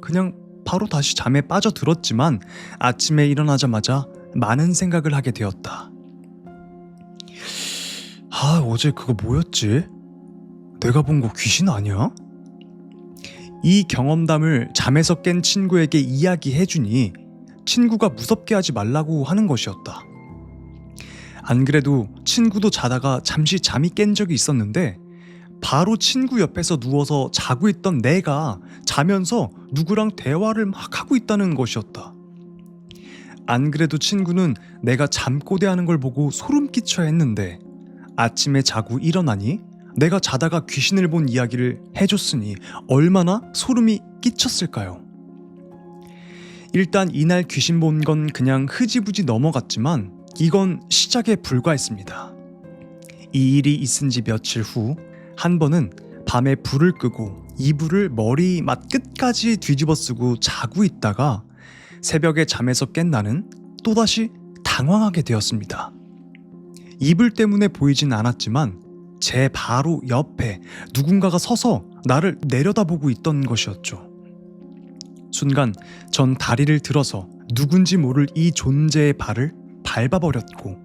그냥 바로 다시 잠에 빠져들었지만 아침에 일어나자마자 많은 생각을 하게 되었다. 어제 그거 뭐였지? 내가 본 거 귀신 아니야? 이 경험담을 잠에서 깬 친구에게 이야기해주니 친구가 무섭게 하지 말라고 하는 것이었다. 안 그래도 친구도 자다가 잠시 잠이 깬 적이 있었는데 바로 친구 옆에서 누워서 자고 있던 내가 자면서 누구랑 대화를 막 하고 있다는 것이었다. 안 그래도 친구는 내가 잠꼬대하는 걸 보고 소름 끼쳐야 했는데 아침에 자고 일어나니 내가 자다가 귀신을 본 이야기를 해줬으니 얼마나 소름이 끼쳤을까요? 일단 이날 귀신 본 건 그냥 흐지부지 넘어갔지만 이건 시작에 불과했습니다. 이 일이 있은 지 며칠 후 한 번은 밤에 불을 끄고 이불을 머리 맛 끝까지 뒤집어 쓰고 자고 있다가 새벽에 잠에서 깬 나는 또다시 당황하게 되었습니다. 이불 때문에 보이진 않았지만 제 바로 옆에 누군가가 서서 나를 내려다보고 있던 것이었죠. 순간 전 다리를 들어서 누군지 모를 이 존재의 발을 밟아버렸고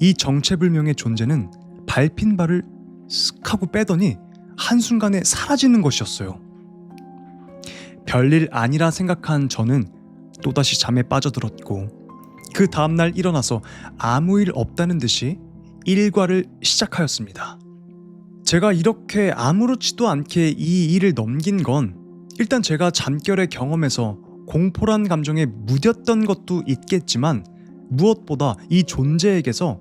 이 정체불명의 존재는 밟힌 발을 쓱 하고 빼더니 한순간에 사라지는 것이었어요. 별일 아니라 생각한 저는 또다시 잠에 빠져들었고 그 다음날 일어나서 아무 일 없다는 듯이 일과를 시작하였습니다. 제가 이렇게 아무렇지도 않게 이 일을 넘긴 건 일단 제가 잠결의 경험에서 공포란 감정에 무뎠던 것도 있겠지만 무엇보다 이 존재에게서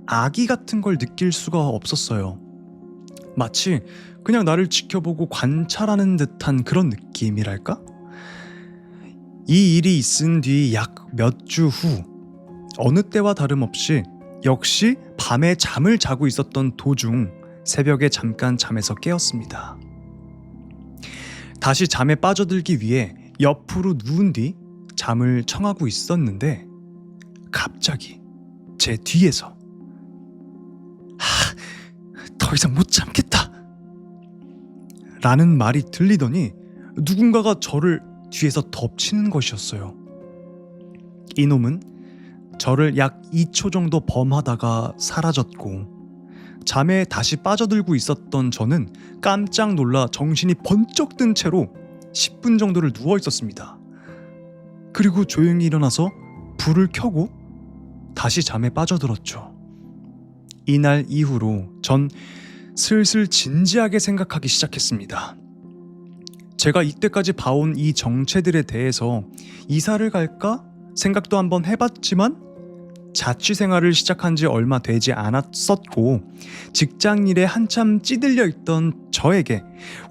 악의 같은 걸 느낄 수가 없었어요. 마치 그냥 나를 지켜보고 관찰하는 듯한 그런 느낌이랄까? 이 일이 있은 뒤 약 몇 주 후 어느 때와 다름없이 역시 밤에 잠을 자고 있었던 도중 새벽에 잠깐 잠에서 깨었습니다. 다시 잠에 빠져들기 위해 옆으로 누운 뒤 잠을 청하고 있었는데 갑자기 제 뒤에서 더 이상 못 참겠다 라는 말이 들리더니 누군가가 저를 뒤에서 덮치는 것이었어요. 이놈은 저를 약 2초 정도 범하다가 사라졌고 잠에 다시 빠져들고 있었던 저는 깜짝 놀라 정신이 번쩍 든 채로 10분 정도를 누워 있었습니다. 그리고 조용히 일어나서 불을 켜고 다시 잠에 빠져들었죠. 이날 이후로 전 슬슬 진지하게 생각하기 시작했습니다. 제가 이때까지 봐온 이 정체들에 대해서 이사를 갈까 생각도 한번 해봤지만 자취생활을 시작한 지 얼마 되지 않았었고 직장일에 한참 찌들려 있던 저에게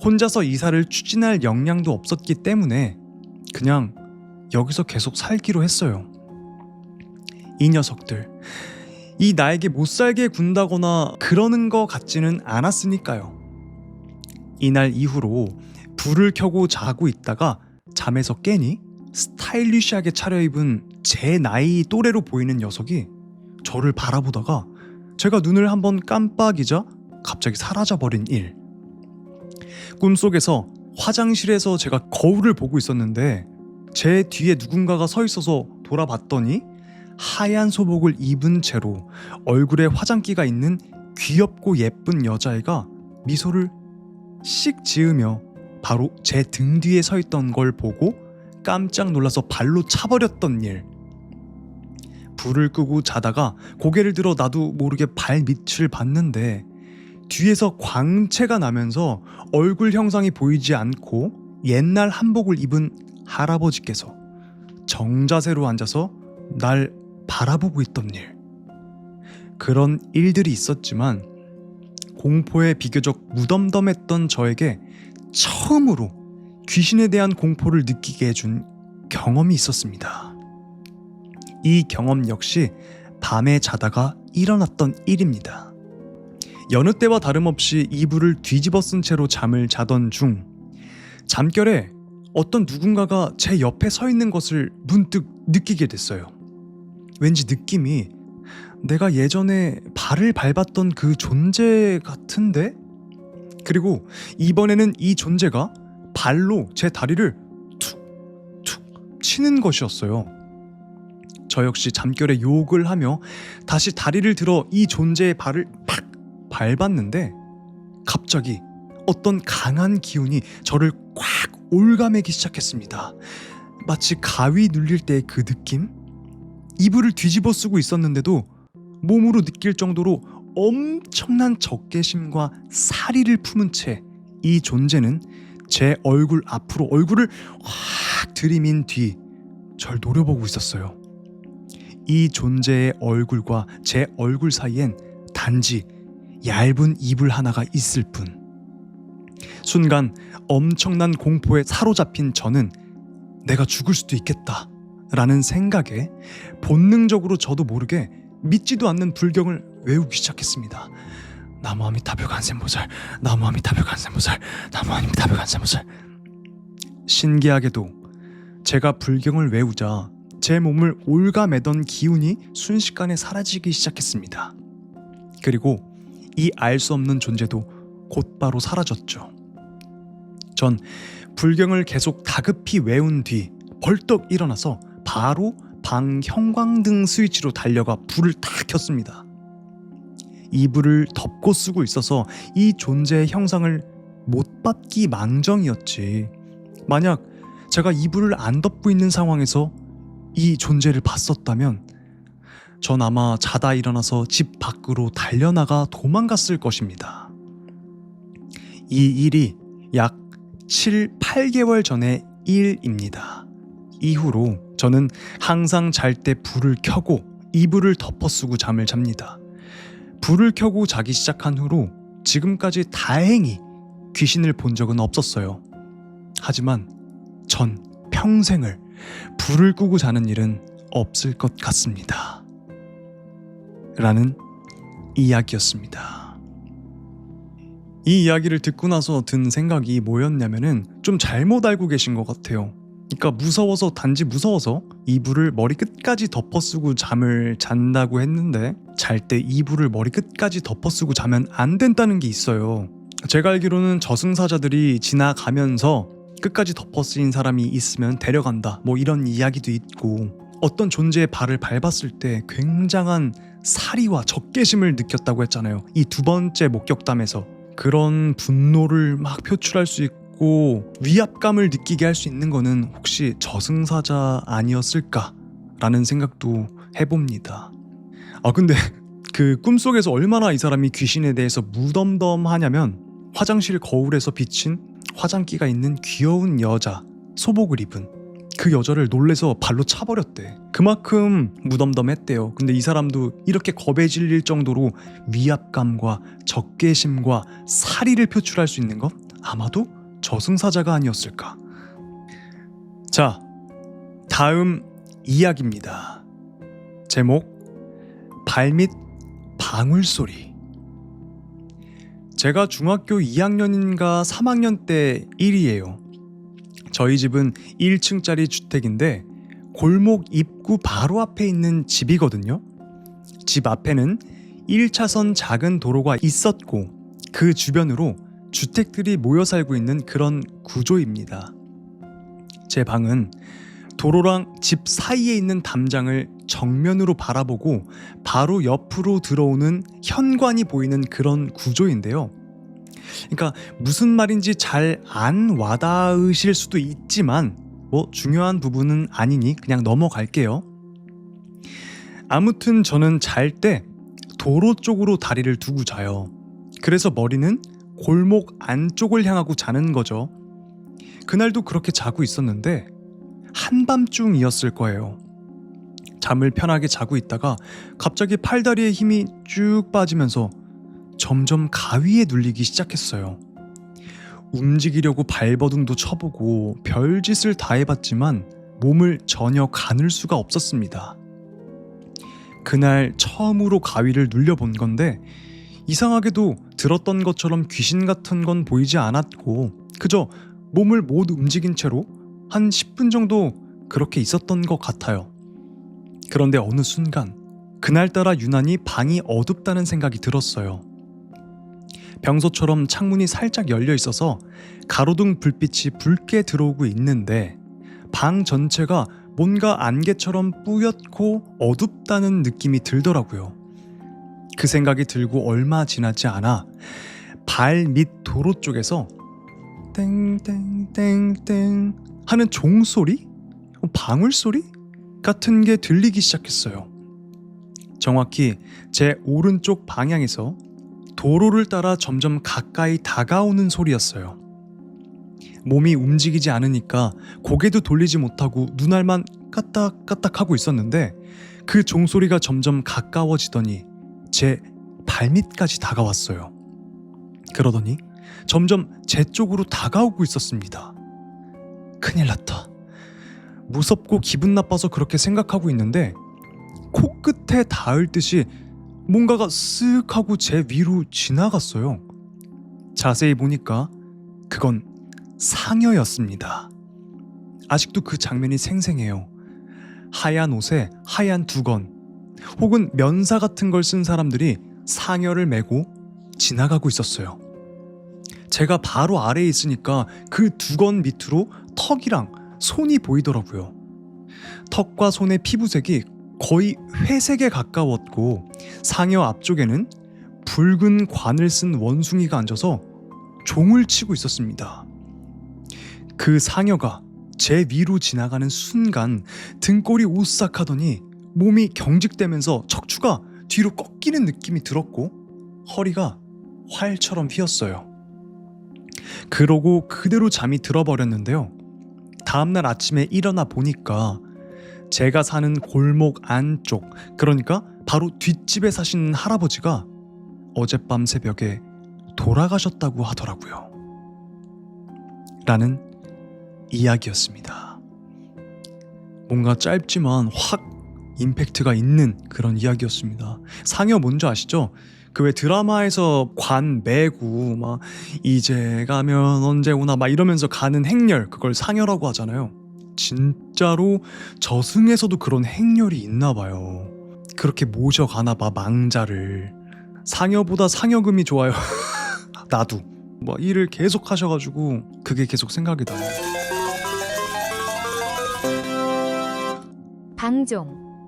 혼자서 이사를 추진할 역량도 없었기 때문에 그냥 여기서 계속 살기로 했어요. 이 녀석들, 이 나에게 못살게 군다거나 그러는 것 같지는 않았으니까요. 이날 이후로 불을 켜고 자고 있다가 잠에서 깨니 스타일리시하게 차려입은 제 나이 또래로 보이는 녀석이 저를 바라보다가 제가 눈을 한번 깜빡이자 갑자기 사라져버린 일. 꿈속에서 화장실에서 제가 거울을 보고 있었는데 제 뒤에 누군가가 서 있어서 돌아봤더니 하얀 소복을 입은 채로 얼굴에 화장기가 있는 귀엽고 예쁜 여자애가 미소를 씩 지으며 바로 제 등 뒤에 서 있던 걸 보고 깜짝 놀라서 발로 차버렸던 일. 불을 끄고 자다가 고개를 들어 나도 모르게 발밑을 봤는데 뒤에서 광채가 나면서 얼굴 형상이 보이지 않고 옛날 한복을 입은 할아버지께서 정자세로 앉아서 날 바라보고 있던 일. 그런 일들이 있었지만 공포에 비교적 무덤덤했던 저에게 처음으로 귀신에 대한 공포를 느끼게 해준 경험이 있었습니다. 이 경험 역시 밤에 자다가 일어났던 일입니다. 여느 때와 다름없이 이불을 뒤집어 쓴 채로 잠을 자던 중 잠결에 어떤 누군가가 제 옆에 서 있는 것을 문득 느끼게 됐어요. 왠지 느낌이 내가 예전에 발을 밟았던 그 존재 같은데? 그리고 이번에는 이 존재가 발로 제 다리를 툭툭 치는 것이었어요. 저 역시 잠결에 욕을 하며 다시 다리를 들어 이 존재의 발을 팍 밟았는데 갑자기 어떤 강한 기운이 저를 꽉 올가매기 시작했습니다. 마치 가위 눌릴 때의 그 느낌? 이불을 뒤집어 쓰고 있었는데도 몸으로 느낄 정도로 엄청난 적개심과 사리를 품은 채 이 존재는 제 얼굴 앞으로 얼굴을 확 들이민 뒤 절 노려보고 있었어요. 이 존재의 얼굴과 제 얼굴 사이엔 단지 얇은 이불 하나가 있을 뿐. 순간 엄청난 공포에 사로잡힌 저는 내가 죽을 수도 있겠다 라는 생각에 본능적으로 저도 모르게 믿지도 않는 불경을 외우기 시작했습니다. 나무아미타불 간센보살, 나무아미타불 간센보살, 나무아미타불 간센보살. 신기하게도 제가 불경을 외우자 제 몸을 올가매던 기운이 순식간에 사라지기 시작했습니다. 그리고 이 알 수 없는 존재도 곧바로 사라졌죠. 전 불경을 계속 다급히 외운 뒤 벌떡 일어나서 바로 방 형광등 스위치로 달려가 불을 딱 켰습니다. 이불을 덮고 쓰고 있어서 이 존재의 형상을 못 받기 망정이었지. 만약 제가 이불을 안 덮고 있는 상황에서 이 존재를 봤었다면 전 아마 자다 일어나서 집 밖으로 달려나가 도망갔을 것입니다. 이 일이 약 7, 8개월 전의 일입니다. 이후로 저는 항상 잘 때 불을 켜고 이불을 덮어 쓰고 잠을 잡니다. 불을 켜고 자기 시작한 후로 지금까지 다행히 귀신을 본 적은 없었어요. 하지만 전 평생을 불을 끄고 자는 일은 없을 것 같습니다. 라는 이야기였습니다. 이 이야기를 듣고 나서 든 생각이 뭐였냐면은 좀 잘못 알고 계신 것 같아요. 그러니까 무서워서, 단지 무서워서 이불을 머리 끝까지 덮어쓰고 잠을 잔다고 했는데 잘 때 이불을 머리 끝까지 덮어쓰고 자면 안 된다는 게 있어요. 제가 알기로는 저승사자들이 지나가면서 끝까지 덮어쓰인 사람이 있으면 데려간다, 뭐 이런 이야기도 있고, 어떤 존재의 발을 밟았을 때 굉장한 사리와 적개심을 느꼈다고 했잖아요. 이 두 번째 목격담에서 그런 분노를 막 표출할 수 있고 위압감을 느끼게 할 수 있는 거는 혹시 저승사자 아니었을까라는 생각도 해봅니다. 근데 그 꿈속에서 얼마나 이 사람이 귀신에 대해서 무덤덤하냐면, 화장실 거울에서 비친 화장기가 있는 귀여운 여자, 소복을 입은 그 여자를 놀래서 발로 차버렸대. 그만큼 무덤덤했대요. 근데 이 사람도 이렇게 겁에 질릴 정도로 위압감과 적개심과 사리를 표출할 수 있는 것? 아마도 저승사자가 아니었을까. 자, 다음 이야기입니다. 제목, 발밑 방울소리. 제가 중학교 2학년인가 3학년 때 일이에요. 저희 집은 1층짜리 주택인데 골목 입구 바로 앞에 있는 집이거든요. 집 앞에는 1차선 작은 도로가 있었고 그 주변으로 주택들이 모여 살고 있는 그런 구조입니다. 제 방은 도로랑 집 사이에 있는 담장을 정면으로 바라보고 바로 옆으로 들어오는 현관이 보이는 그런 구조인데요. 그러니까 무슨 말인지 잘 안 와닿으실 수도 있지만 뭐 중요한 부분은 아니니 그냥 넘어갈게요. 아무튼 저는 잘 때 도로 쪽으로 다리를 두고 자요. 그래서 머리는 골목 안쪽을 향하고 자는 거죠. 그날도 그렇게 자고 있었는데 한밤중이었을 거예요. 잠을 편하게 자고 있다가 갑자기 팔다리에 힘이 쭉 빠지면서 점점 가위에 눌리기 시작했어요. 움직이려고 발버둥도 쳐보고 별짓을 다 해봤지만 몸을 전혀 가눌 수가 없었습니다. 그날 처음으로 가위를 눌려본 건데 이상하게도 들었던 것처럼 귀신 같은 건 보이지 않았고 그저 몸을 못 움직인 채로 한 10분 정도 그렇게 있었던 것 같아요. 그런데 어느 순간 그날따라 유난히 방이 어둡다는 생각이 들었어요. 평소처럼 창문이 살짝 열려 있어서 가로등 불빛이 붉게 들어오고 있는데 방 전체가 뭔가 안개처럼 뿌옇고 어둡다는 느낌이 들더라고요. 그 생각이 들고 얼마 지나지 않아 발 밑 도로 쪽에서 땡땡땡땡 하는 종소리? 방울소리? 같은 게 들리기 시작했어요. 정확히 제 오른쪽 방향에서 도로를 따라 점점 가까이 다가오는 소리였어요. 몸이 움직이지 않으니까 고개도 돌리지 못하고 눈알만 까딱까딱 하고 있었는데 그 종소리가 점점 가까워지더니 제 발밑까지 다가왔어요. 그러더니 점점 제 쪽으로 다가오고 있었습니다. 큰일 났다. 무섭고 기분 나빠서 그렇게 생각하고 있는데 코끝에 닿을 듯이 뭔가가 쓱 하고 제 위로 지나갔어요. 자세히 보니까 그건 상여였습니다. 아직도 그 장면이 생생해요. 하얀 옷에 하얀 두건 혹은 면사 같은 걸 쓴 사람들이 상여를 메고 지나가고 있었어요. 제가 바로 아래에 있으니까 그 두건 밑으로 턱이랑 손이 보이더라고요. 턱과 손의 피부색이 거의 회색에 가까웠고 상여 앞쪽에는 붉은 관을 쓴 원숭이가 앉아서 종을 치고 있었습니다. 그 상여가 제 위로 지나가는 순간 등골이 오싹하더니 몸이 경직되면서 척추가 뒤로 꺾이는 느낌이 들었고 허리가 활처럼 휘었어요. 그러고 그대로 잠이 들어버렸는데요. 다음날 아침에 일어나 보니까 제가 사는 골목 안쪽, 그러니까 바로 뒷집에 사시는 할아버지가 어젯밤 새벽에 돌아가셨다고 하더라고요. 라는 이야기였습니다. 뭔가 짧지만 확 임팩트가 있는 그런 이야기였습니다. 상여 뭔지 아시죠? 그 왜 드라마에서 관 매고 막 이제 가면 언제 오나 막 이러면서 가는 행렬, 그걸 상여라고 하잖아요. 진짜로 저승에서도 그런 행렬이 있나 봐요. 그렇게 모셔가나 봐, 망자를. 상여보다 상여금이 좋아요. 나도 뭐 일을 계속 하셔가지고 그게 계속 생각이 나요.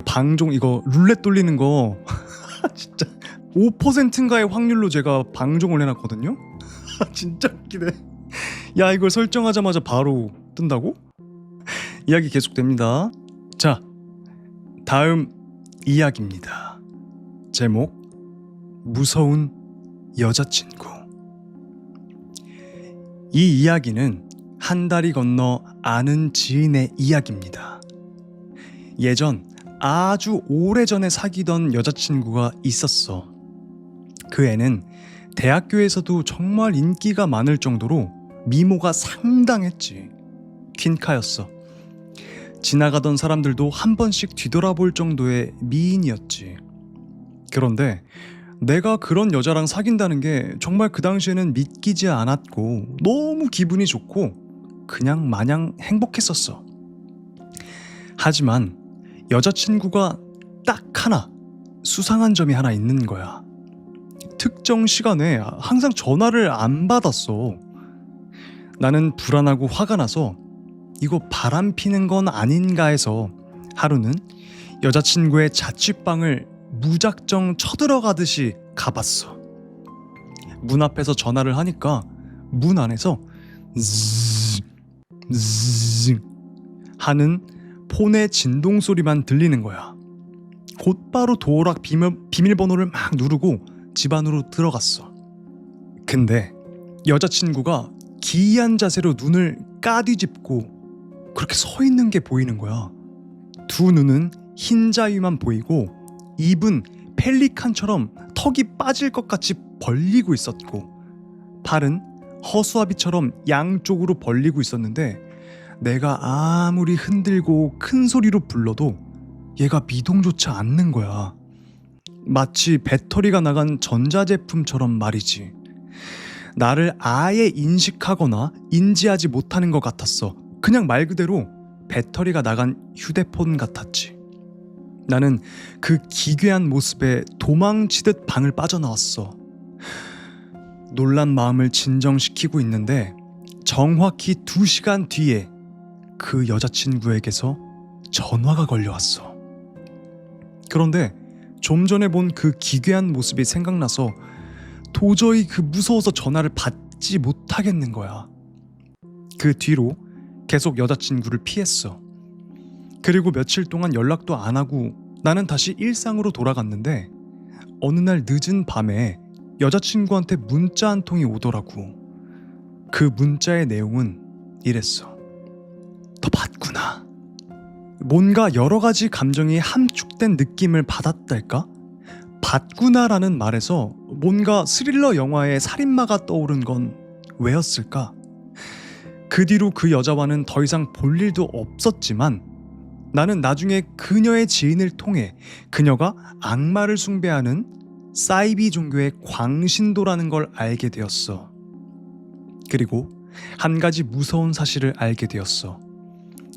방종, 이거 룰렛 돌리는 거 진짜 5%인가의 확률로 제가 방종을 해놨거든요. 진짜 웃기네. 야, 이걸 설정하자마자 바로 뜬다고? 이야기 계속됩니다. 자, 다음 이야기입니다. 제목: 무서운 여자친구. 이 이야기는 한 다리 건너 아는 지인의 이야기입니다. 예전 아주 오래전에 사귀던 여자친구가 있었어. 그 애는 대학교에서도 정말 인기가 많을 정도로 미모가 상당했지. 퀸카였어. 지나가던 사람들도 한 번씩 뒤돌아볼 정도의 미인이었지. 그런데 내가 그런 여자랑 사귄다는 게 정말 그 당시에는 믿기지 않았고 너무 기분이 좋고 그냥 마냥 행복했었어. 하지만 여자친구가 딱 하나 수상한 점이 하나 있는 거야. 특정 시간에 항상 전화를 안 받았어. 나는 불안하고 화가 나서 이거 바람 피는 건 아닌가 해서 하루는 여자친구의 자취방을 무작정 쳐들어가듯이 가봤어. 문 앞에서 전화를 하니까 문 안에서 zzz 하는 폰의 진동 소리만 들리는 거야. 곧바로 도어락 비밀번호를 막 누르고 집 안으로 들어갔어. 근데 여자친구가 기이한 자세로 눈을 까뒤집고 그렇게 서 있는 게 보이는 거야. 두 눈은 흰자위만 보이고 입은 펠리칸처럼 턱이 빠질 것 같이 벌리고 있었고 팔은 허수아비처럼 양쪽으로 벌리고 있었는데 내가 아무리 흔들고 큰 소리로 불러도 얘가 미동조차 않는 거야. 마치 배터리가 나간 전자제품처럼 말이지. 나를 아예 인식하거나 인지하지 못하는 것 같았어. 그냥 말 그대로 배터리가 나간 휴대폰 같았지. 나는 그 기괴한 모습에 도망치듯 방을 빠져나왔어. 놀란 마음을 진정시키고 있는데 정확히 2시간 뒤에 그 여자친구에게서 전화가 걸려왔어. 그런데 좀 전에 본 그 기괴한 모습이 생각나서 도저히 그 무서워서 전화를 받지 못하겠는 거야. 그 뒤로 계속 여자친구를 피했어. 그리고 며칠 동안 연락도 안 하고 나는 다시 일상으로 돌아갔는데 어느 날 늦은 밤에 여자친구한테 문자 한 통이 오더라고. 그 문자의 내용은 이랬어. 너 봤구나. 뭔가 여러 가지 감정이 함축된 느낌을 받았달까? 봤구나라는 말에서 뭔가 스릴러 영화의 살인마가 떠오른 건 왜였을까? 그 뒤로 그 여자와는 더 이상 볼 일도 없었지만 나는 나중에 그녀의 지인을 통해 그녀가 악마를 숭배하는 사이비 종교의 광신도라는 걸 알게 되었어. 그리고 한 가지 무서운 사실을 알게 되었어.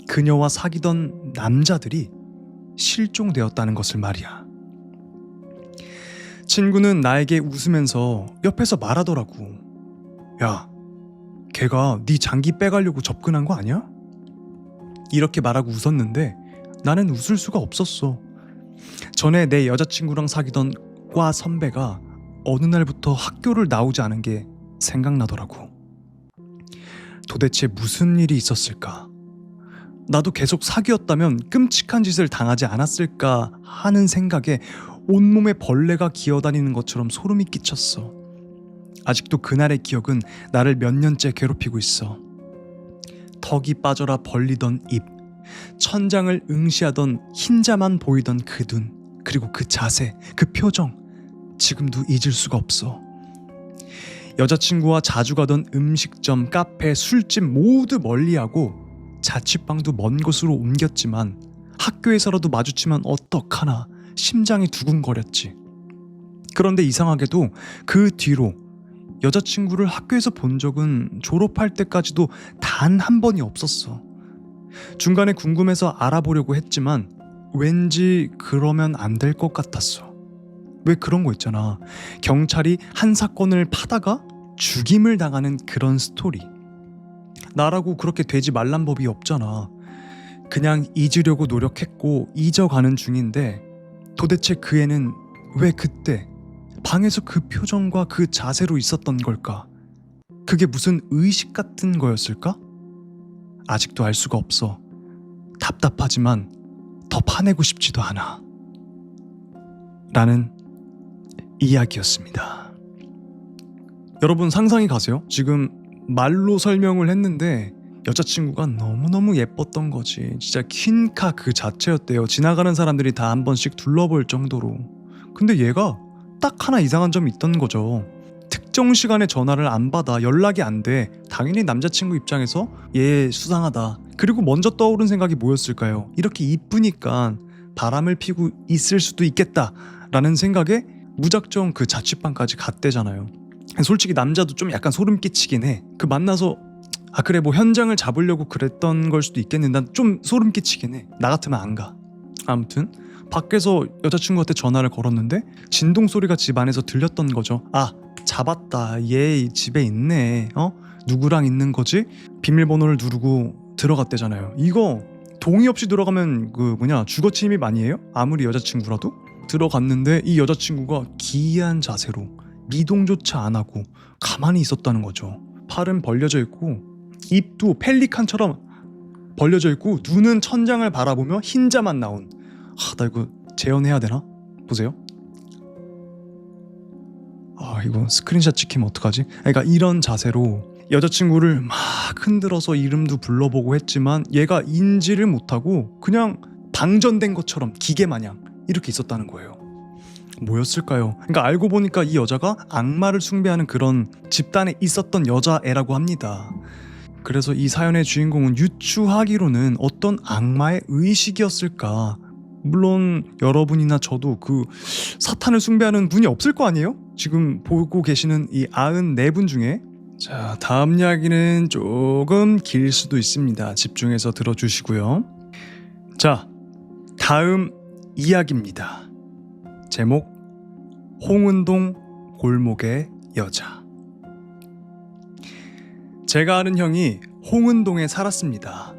그녀와 사귀던 남자들이 실종되었다는 것을 말이야. 친구는 나에게 웃으면서 옆에서 말하더라고. 야, 걔가 네 장기 빼가려고 접근한 거 아니야? 이렇게 말하고 웃었는데 나는 웃을 수가 없었어. 전에 내 여자친구랑 사귀던 과 선배가 어느 날부터 학교를 나오지 않은 게 생각나더라고. 도대체 무슨 일이 있었을까? 나도 계속 사귀었다면 끔찍한 짓을 당하지 않았을까 하는 생각에 온몸에 벌레가 기어다니는 것처럼 소름이 끼쳤어. 아직도 그날의 기억은 나를 몇 년째 괴롭히고 있어. 턱이 빠져라 벌리던 입, 천장을 응시하던 흰자만 보이던 그 눈, 그리고 그 자세, 그 표정, 지금도 잊을 수가 없어. 여자친구와 자주 가던 음식점, 카페, 술집 모두 멀리하고 자취방도 먼 곳으로 옮겼지만 학교에서라도 마주치면 어떡하나 심장이 두근거렸지. 그런데 이상하게도 그 뒤로 여자친구를 학교에서 본 적은 졸업할 때까지도 단 한 번이 없었어. 중간에 궁금해서 알아보려고 했지만 왠지 그러면 안 될 것 같았어. 왜 그런 거 있잖아. 경찰이 한 사건을 파다가 죽임을 당하는 그런 스토리. 나라고 그렇게 되지 말란 법이 없잖아. 그냥 잊으려고 노력했고 잊어가는 중인데 도대체 그 애는 왜 그때 방에서 그 표정과 그 자세로 있었던 걸까? 그게 무슨 의식 같은 거였을까? 아직도 알 수가 없어. 답답하지만 더 파내고 싶지도 않아. 라는 이야기였습니다. 여러분 상상이 가세요? 지금 말로 설명을 했는데 여자친구가 너무너무 예뻤던 거지. 진짜 퀸카 그 자체였대요. 지나가는 사람들이 다 한 번씩 둘러볼 정도로. 근데 얘가 딱 하나 이상한 점이 있던 거죠. 특정 시간에 전화를 안 받아, 연락이 안 돼. 당연히 남자친구 입장에서 얘 수상하다. 그리고 먼저 떠오른 생각이 뭐였을까요? 이렇게 이쁘니까 바람을 피고 있을 수도 있겠다 라는 생각에 무작정 그 자취방까지 갔대잖아요. 솔직히 남자도 좀 약간 소름 끼치긴 해. 그 만나서 그래 뭐 현장을 잡으려고 그랬던 걸 수도 있겠는데 난 좀 소름 끼치긴 해. 나 같으면 안 가. 아무튼 밖에서 여자친구한테 전화를 걸었는데 진동 소리가 집 안에서 들렸던 거죠. 잡았다. 얘 집에 있네. 누구랑 있는 거지? 비밀번호를 누르고 들어갔대잖아요. 이거 동의 없이 들어가면 주거 침입 아니에요? 아무리 여자친구라도? 들어갔는데 이 여자친구가 기이한 자세로 미동조차 안 하고 가만히 있었다는 거죠. 팔은 벌려져 있고 입도 펠리칸처럼 벌려져 있고 눈은 천장을 바라보며 흰자만 나온. 나 이거 재현해야 되나? 보세요. 이거 스크린샷 찍히면 어떡하지? 그러니까 이런 자세로 여자친구를 막 흔들어서 이름도 불러보고 했지만 얘가 인지를 못하고 그냥 방전된 것처럼 기계마냥 이렇게 있었다는 거예요. 뭐였을까요? 그러니까 알고 보니까 이 여자가 악마를 숭배하는 그런 집단에 있었던 여자애라고 합니다. 그래서 이 사연의 주인공은 유추하기로는 어떤 악마의 의식이었을까. 물론 여러분이나 저도 그 사탄을 숭배하는 분이 없을 거 아니에요? 지금 보고 계시는 이 94분 중에. 자, 다음 이야기는 조금 길 수도 있습니다. 집중해서 들어주시고요. 자, 다음 이야기입니다. 제목 홍은동 골목의 여자. 제가 아는 형이 홍은동에 살았습니다.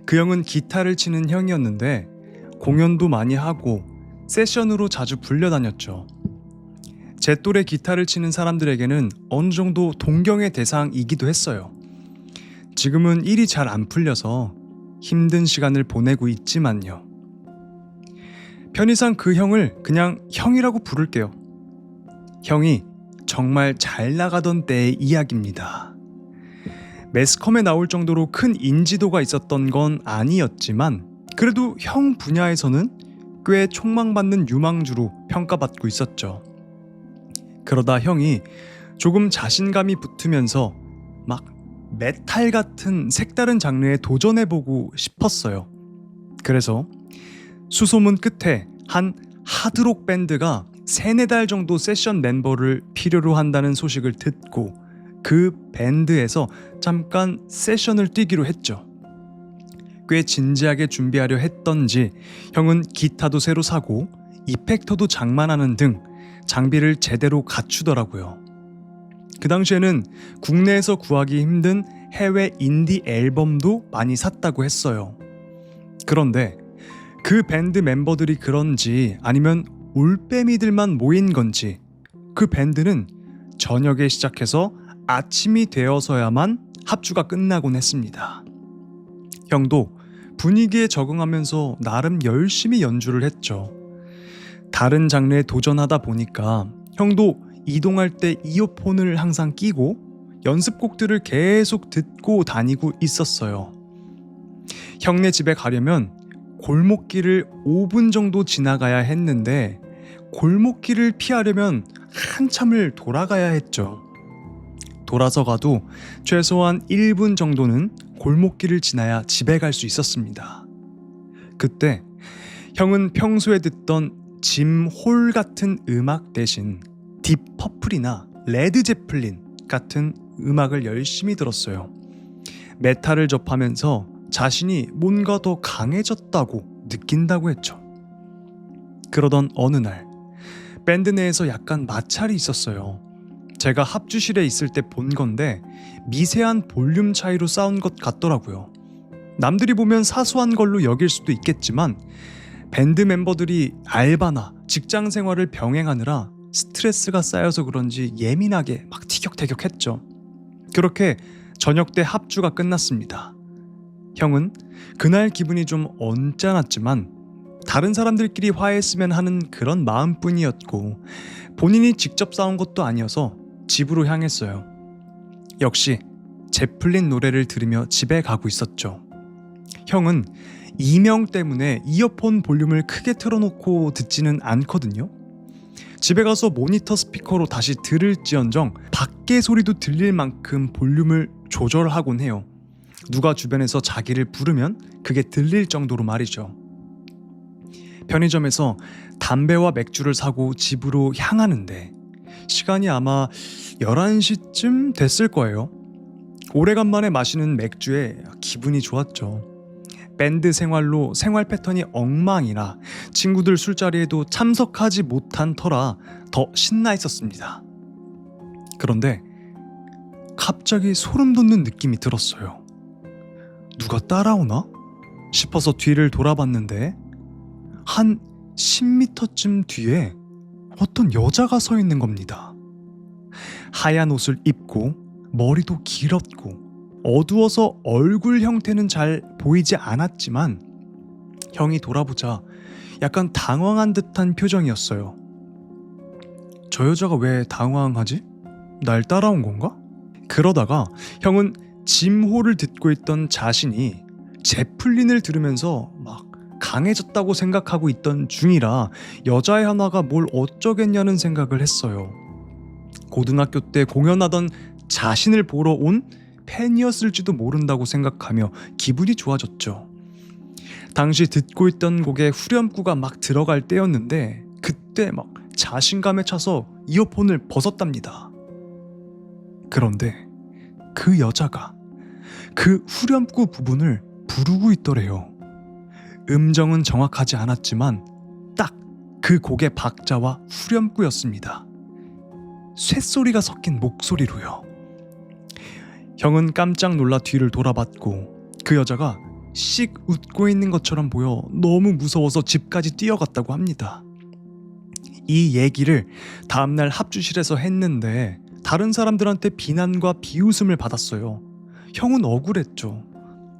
그 형은 기타를 치는 형이었는데 공연도 많이 하고 세션으로 자주 불려다녔죠. 제 또래 기타를 치는 사람들에게는 어느 정도 동경의 대상이기도 했어요. 지금은 일이 잘 안 풀려서 힘든 시간을 보내고 있지만요. 편의상 그 형을 그냥 형이라고 부를게요. 형이 정말 잘 나가던 때의 이야기입니다. 매스컴에 나올 정도로 큰 인지도가 있었던 건 아니었지만 그래도 형 분야에서는 꽤 촉망받는 유망주로 평가받고 있었죠. 그러다 형이 조금 자신감이 붙으면서 막 메탈 같은 색다른 장르에 도전해보고 싶었어요. 그래서 수소문 끝에 한 하드록 밴드가 3-4달 정도 세션 멤버를 필요로 한다는 소식을 듣고 그 밴드에서 잠깐 세션을 뛰기로 했죠. 꽤 진지하게 준비하려 했던지 형은 기타도 새로 사고 이펙터도 장만하는 등 장비를 제대로 갖추더라고요. 그 당시에는 국내에서 구하기 힘든 해외 인디 앨범도 많이 샀다고 했어요. 그런데 그 밴드 멤버들이 그런지 아니면 올빼미들만 모인 건지 그 밴드는 저녁에 시작해서 아침이 되어서야만 합주가 끝나곤 했습니다. 형도 분위기에 적응하면서 나름 열심히 연주를 했죠. 다른 장르에 도전하다 보니까 형도 이동할 때 이어폰을 항상 끼고 연습곡들을 계속 듣고 다니고 있었어요. 형네 집에 가려면 골목길을 5분 정도 지나가야 했는데 골목길을 피하려면 한참을 돌아가야 했죠. 돌아서 가도 최소한 1분 정도는 골목길을 지나야 집에 갈 수 있었습니다. 그때 형은 평소에 듣던 짐 홀 같은 음악 대신 딥 퍼플이나 레드 제플린 같은 음악을 열심히 들었어요. 메탈을 접하면서 자신이 뭔가 더 강해졌다고 느낀다고 했죠. 그러던 어느 날 밴드 내에서 약간 마찰이 있었어요. 제가 합주실에 있을 때 본 건데 미세한 볼륨 차이로 싸운 것 같더라고요. 남들이 보면 사소한 걸로 여길 수도 있겠지만 밴드 멤버들이 알바나 직장 생활을 병행하느라 스트레스가 쌓여서 그런지 예민하게 막 티격태격했죠. 그렇게 저녁 때 합주가 끝났습니다. 형은 그날 기분이 좀 언짢았지만 다른 사람들끼리 화해했으면 하는 그런 마음뿐이었고 본인이 직접 싸운 것도 아니어서 집으로 향했어요. 역시 제플린 노래를 들으며 집에 가고 있었죠. 형은 이명 때문에 이어폰 볼륨을 크게 틀어놓고 듣지는 않거든요. 집에 가서 모니터 스피커로 다시 들을지언정 밖의 소리도 들릴 만큼 볼륨을 조절하곤 해요. 누가 주변에서 자기를 부르면 그게 들릴 정도로 말이죠. 편의점에서 담배와 맥주를 사고 집으로 향하는데 시간이 아마 11시쯤 됐을 거예요. 오래간만에 마시는 맥주에 기분이 좋았죠. 밴드 생활로 생활 패턴이 엉망이라 친구들 술자리에도 참석하지 못한 터라 더 신나 있었습니다. 그런데 갑자기 소름 돋는 느낌이 들었어요. 누가 따라오나 싶어서 뒤를 돌아봤는데 한 10m쯤 뒤에 어떤 여자가 서 있는 겁니다. 하얀 옷을 입고 머리도 길었고 어두워서 얼굴 형태는 잘 보이지 않았지만 형이 돌아보자 약간 당황한 듯한 표정이었어요. 저 여자가 왜 당황하지? 날 따라온 건가? 그러다가 형은 짐호를 듣고 있던 자신이 제플린을 들으면서 막 강해졌다고 생각하고 있던 중이라 여자애 하나가 뭘 어쩌겠냐는 생각을 했어요. 고등학교 때 공연하던 자신을 보러 온 팬이었을지도 모른다고 생각하며 기분이 좋아졌죠. 당시 듣고 있던 곡에 후렴구가 막 들어갈 때였는데 그때 막 자신감에 차서 이어폰을 벗었답니다. 그런데 그 여자가 그 후렴구 부분을 부르고 있더래요. 음정은 정확하지 않았지만 딱 그 곡의 박자와 후렴구였습니다. 쇳소리가 섞인 목소리로요. 형은 깜짝 놀라 뒤를 돌아봤고 그 여자가 씩 웃고 있는 것처럼 보여 너무 무서워서 집까지 뛰어갔다고 합니다. 이 얘기를 다음날 합주실에서 했는데 다른 사람들한테 비난과 비웃음을 받았어요. 형은 억울했죠.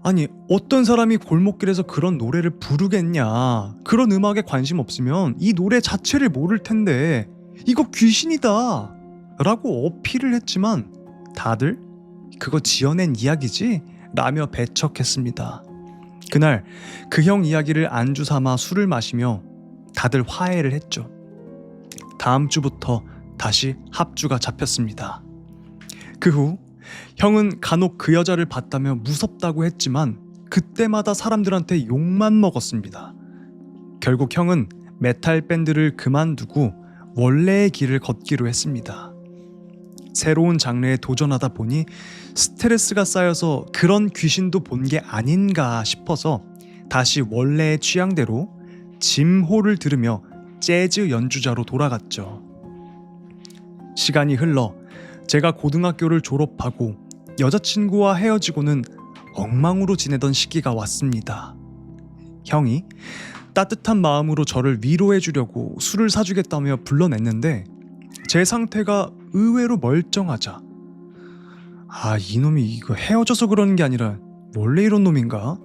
아니 어떤 사람이 골목길에서 그런 노래를 부르겠냐. 그런 음악에 관심 없으면 이 노래 자체를 모를 텐데 이거 귀신이다 라고 어필을 했지만 다들 그거 지어낸 이야기지? 라며 배척했습니다. 그날 그 형 이야기를 안주 삼아 술을 마시며 다들 화해를 했죠. 다음 주부터 다시 합주가 잡혔습니다. 그 후 형은 간혹 그 여자를 봤다며 무섭다고 했지만 그때마다 사람들한테 욕만 먹었습니다. 결국 형은 메탈 밴드를 그만두고 원래의 길을 걷기로 했습니다. 새로운 장르에 도전하다 보니 스트레스가 쌓여서 그런 귀신도 본 게 아닌가 싶어서 다시 원래의 취향대로 짐호를 들으며 재즈 연주자로 돌아갔죠. 시간이 흘러 제가 고등학교를 졸업하고 여자친구와 헤어지고는 엉망으로 지내던 시기가 왔습니다. 형이 따뜻한 마음으로 저를 위로해 주려고 술을 사주겠다며 불러냈는데 제 상태가 의외로 멀쩡하자 이놈이 이거 헤어져서 그러는 게 아니라 원래 이런 놈인가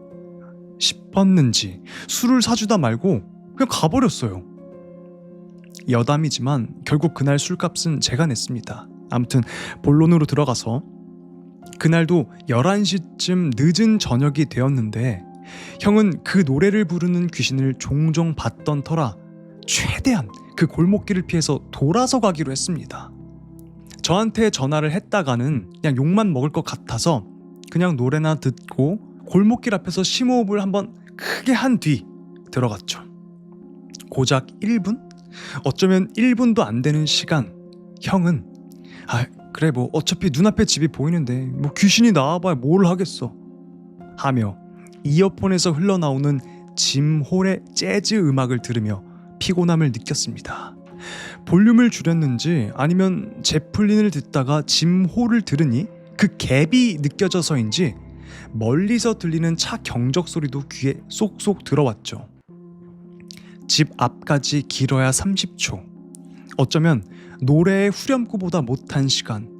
싶었는지 술을 사주다 말고 그냥 가버렸어요. 여담이지만 결국 그날 술값은 제가 냈습니다. 아무튼 본론으로 들어가서 그날도 11시쯤 늦은 저녁이 되었는데 형은 그 노래를 부르는 귀신을 종종 봤던 터라 최대한 그 골목길을 피해서 돌아서 가기로 했습니다. 저한테 전화를 했다가는 그냥 욕만 먹을 것 같아서 그냥 노래나 듣고 골목길 앞에서 심호흡을 한번 크게 한 뒤 들어갔죠. 고작 1분? 어쩌면 1분도 안 되는 시간 형은 그래 뭐 어차피 눈앞에 집이 보이는데 뭐 귀신이 나와봐야 뭘 하겠어 하며 이어폰에서 흘러나오는 짐 홀의 재즈 음악을 들으며 피곤함을 느꼈습니다. 볼륨을 줄였는지 아니면 제플린을 듣다가 짐 홀을 들으니 그 갭이 느껴져서인지 멀리서 들리는 차 경적 소리도 귀에 쏙쏙 들어왔죠. 집 앞까지 길어야 30초. 어쩌면 노래의 후렴구보다 못한 시간.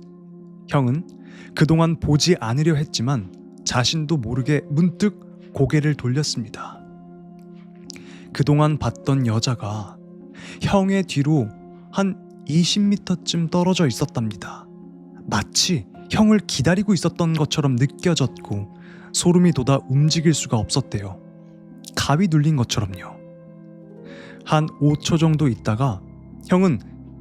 형은 그동안 보지 않으려 했지만 자신도 모르게 문득 고개를 돌렸습니다. 그동안 봤던 여자가 형의 뒤로 한 20m쯤 떨어져 있었답니다. 마치 형을 기다리고 있었던 것처럼 느껴졌고 소름이 돋아 움직일 수가 없었대요. 가위 눌린 것처럼요. 한 5초 정도 있다가 형은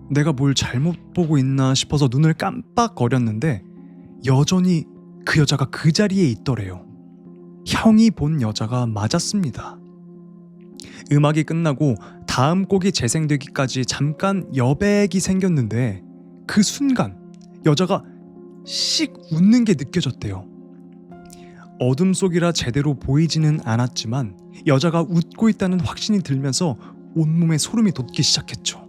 내가 뭘 잘못 보고 있나 싶어서 눈을 깜빡거렸는데 여전히 그 여자가 그 자리에 있더래요. 형이 본 여자가 맞았습니다. 음악이 끝나고 다음 곡이 재생되기까지 잠깐 여백이 생겼는데 그 순간 여자가 씩 웃는 게 느껴졌대요. 어둠 속이라 제대로 보이지는 않았지만 여자가 웃고 있다는 확신이 들면서 온몸에 소름이 돋기 시작했죠.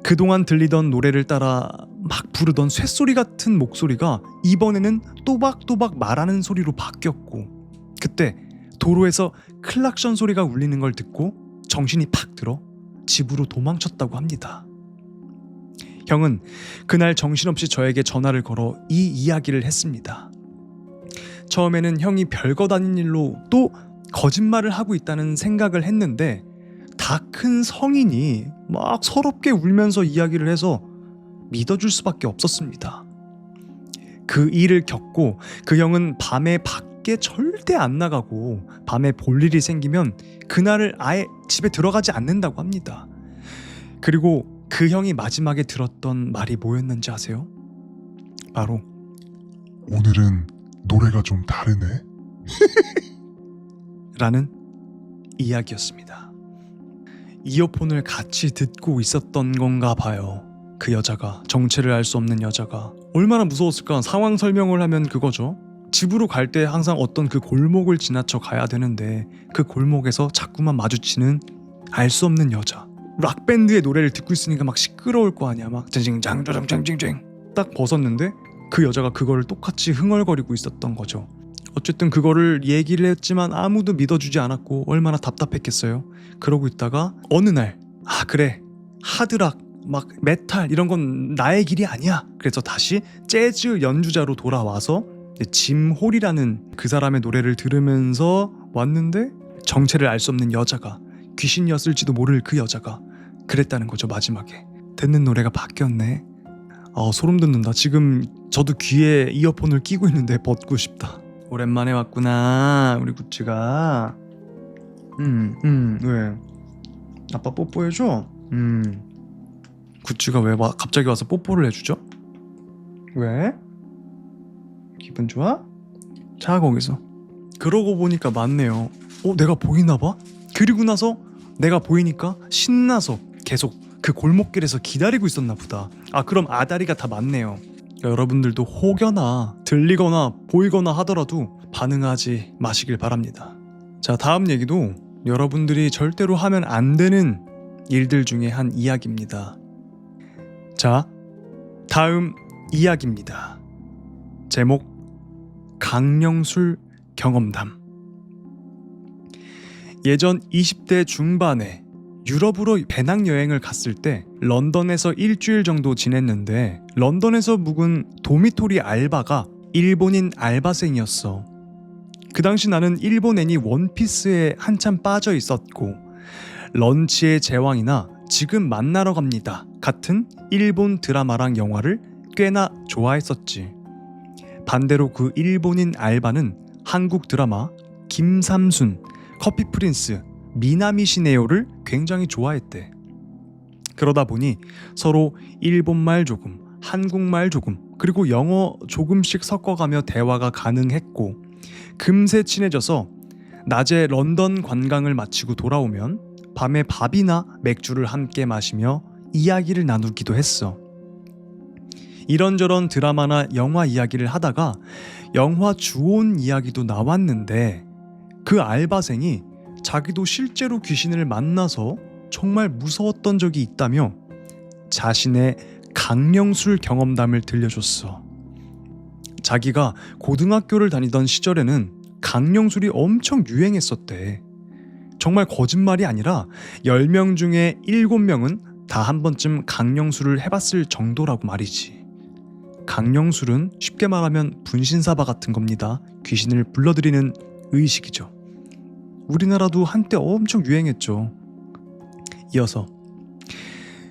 그동안 들리던 노래를 따라 막 부르던 쇳소리 같은 목소리가 이번에는 또박또박 말하는 소리로 바뀌었고 그때 도로에서 클락션 소리가 울리는 걸 듣고 정신이 팍 들어 집으로 도망쳤다고 합니다. 형은 그날 정신없이 저에게 전화를 걸어 이 이야기를 했습니다. 처음에는 형이 별것 아닌 일로 또 거짓말을 하고 있다는 생각을 했는데 다 큰 성인이 막 서럽게 울면서 이야기를 해서 믿어줄 수밖에 없었습니다. 그 일을 겪고 그 형은 밤에 밖에 절대 안 나가고 밤에 볼 일이 생기면 그날을 아예 집에 들어가지 않는다고 합니다. 그리고 그 형이 마지막에 들었던 말이 뭐였는지 아세요? 바로 오늘은 노래가 좀 다르네. 라는 이야기였습니다. 이어폰을 같이 듣고 있었던 건가 봐요. 그 여자가, 정체를 알 수 없는 여자가 얼마나 무서웠을까. 상황 설명을 하면 그거죠. 집으로 갈 때 항상 어떤 그 골목을 지나쳐 가야 되는데 그 골목에서 자꾸만 마주치는 알 수 없는 여자. 락밴드의 노래를 듣고 있으니까 막 시끄러울 거 아니야. 막 쨍쨍장조정쨍쨍쨍 딱 벗었는데 그 여자가 그거를 똑같이 흥얼거리고 있었던 거죠. 어쨌든 그거를 얘기를 했지만 아무도 믿어주지 않았고 얼마나 답답했겠어요. 그러고 있다가 어느 날 그래 하드락 막 메탈 이런 건 나의 길이 아니야. 그래서 다시 재즈 연주자로 돌아와서 짐 홀이라는 그 사람의 노래를 들으면서 왔는데 정체를 알 수 없는 여자가, 귀신이었을지도 모를 그 여자가 그랬다는 거죠. 마지막에 듣는 노래가 바뀌었네. 소름 돋는다. 지금 저도 귀에 이어폰을 끼고 있는데 벗고 싶다. 오랜만에 왔구나 우리 구찌가. 왜? 아빠 뽀뽀해줘? 구찌가 왜 갑자기 와서 뽀뽀를 해주죠? 왜? 기분 좋아? 자 거기서. 그러고 보니까 맞네요. 내가 보이나봐? 그리고 나서 내가 보이니까 신나서 계속 그 골목길에서 기다리고 있었나 보다. 그럼 아다리가 다 맞네요. 여러분들도 혹여나 들리거나 보이거나 하더라도 반응하지 마시길 바랍니다. 자, 다음 얘기도 여러분들이 절대로 하면 안 되는 일들 중에 한 이야기입니다. 자, 다음 이야기입니다. 제목 강령술 경험담. 예전 20대 중반에 유럽으로 배낭여행을 갔을 때 런던에서 일주일 정도 지냈는데 런던에서 묵은 도미토리 알바가 일본인 알바생이었어. 그 당시 나는 일본 애니 원피스에 한참 빠져 있었고 런치의 제왕이나 지금 만나러 갑니다 같은 일본 드라마랑 영화를 꽤나 좋아했었지. 반대로 그 일본인 알바는 한국 드라마 김삼순, 커피 프린스, 미나미 시네요를 굉장히 좋아했대. 그러다 보니 서로 일본말 조금, 한국말 조금, 그리고 영어 조금씩 섞어가며 대화가 가능했고 금세 친해져서 낮에 런던 관광을 마치고 돌아오면 밤에 밥이나 맥주를 함께 마시며 이야기를 나누기도 했어. 이런저런 드라마나 영화 이야기를 하다가 영화 주온 이야기도 나왔는데 그 알바생이 자기도 실제로 귀신을 만나서 정말 무서웠던 적이 있다며 자신의 강령술 경험담을 들려줬어. 자기가 고등학교를 다니던 시절에는 강령술이 엄청 유행했었대. 정말 거짓말이 아니라 10명 중에 7명은 다 한 번쯤 강령술을 해봤을 정도라고 말이지. 강령술은 쉽게 말하면 분신사바 같은 겁니다. 귀신을 불러들이는 의식이죠. 우리나라도 한때 엄청 유행했죠. 이어서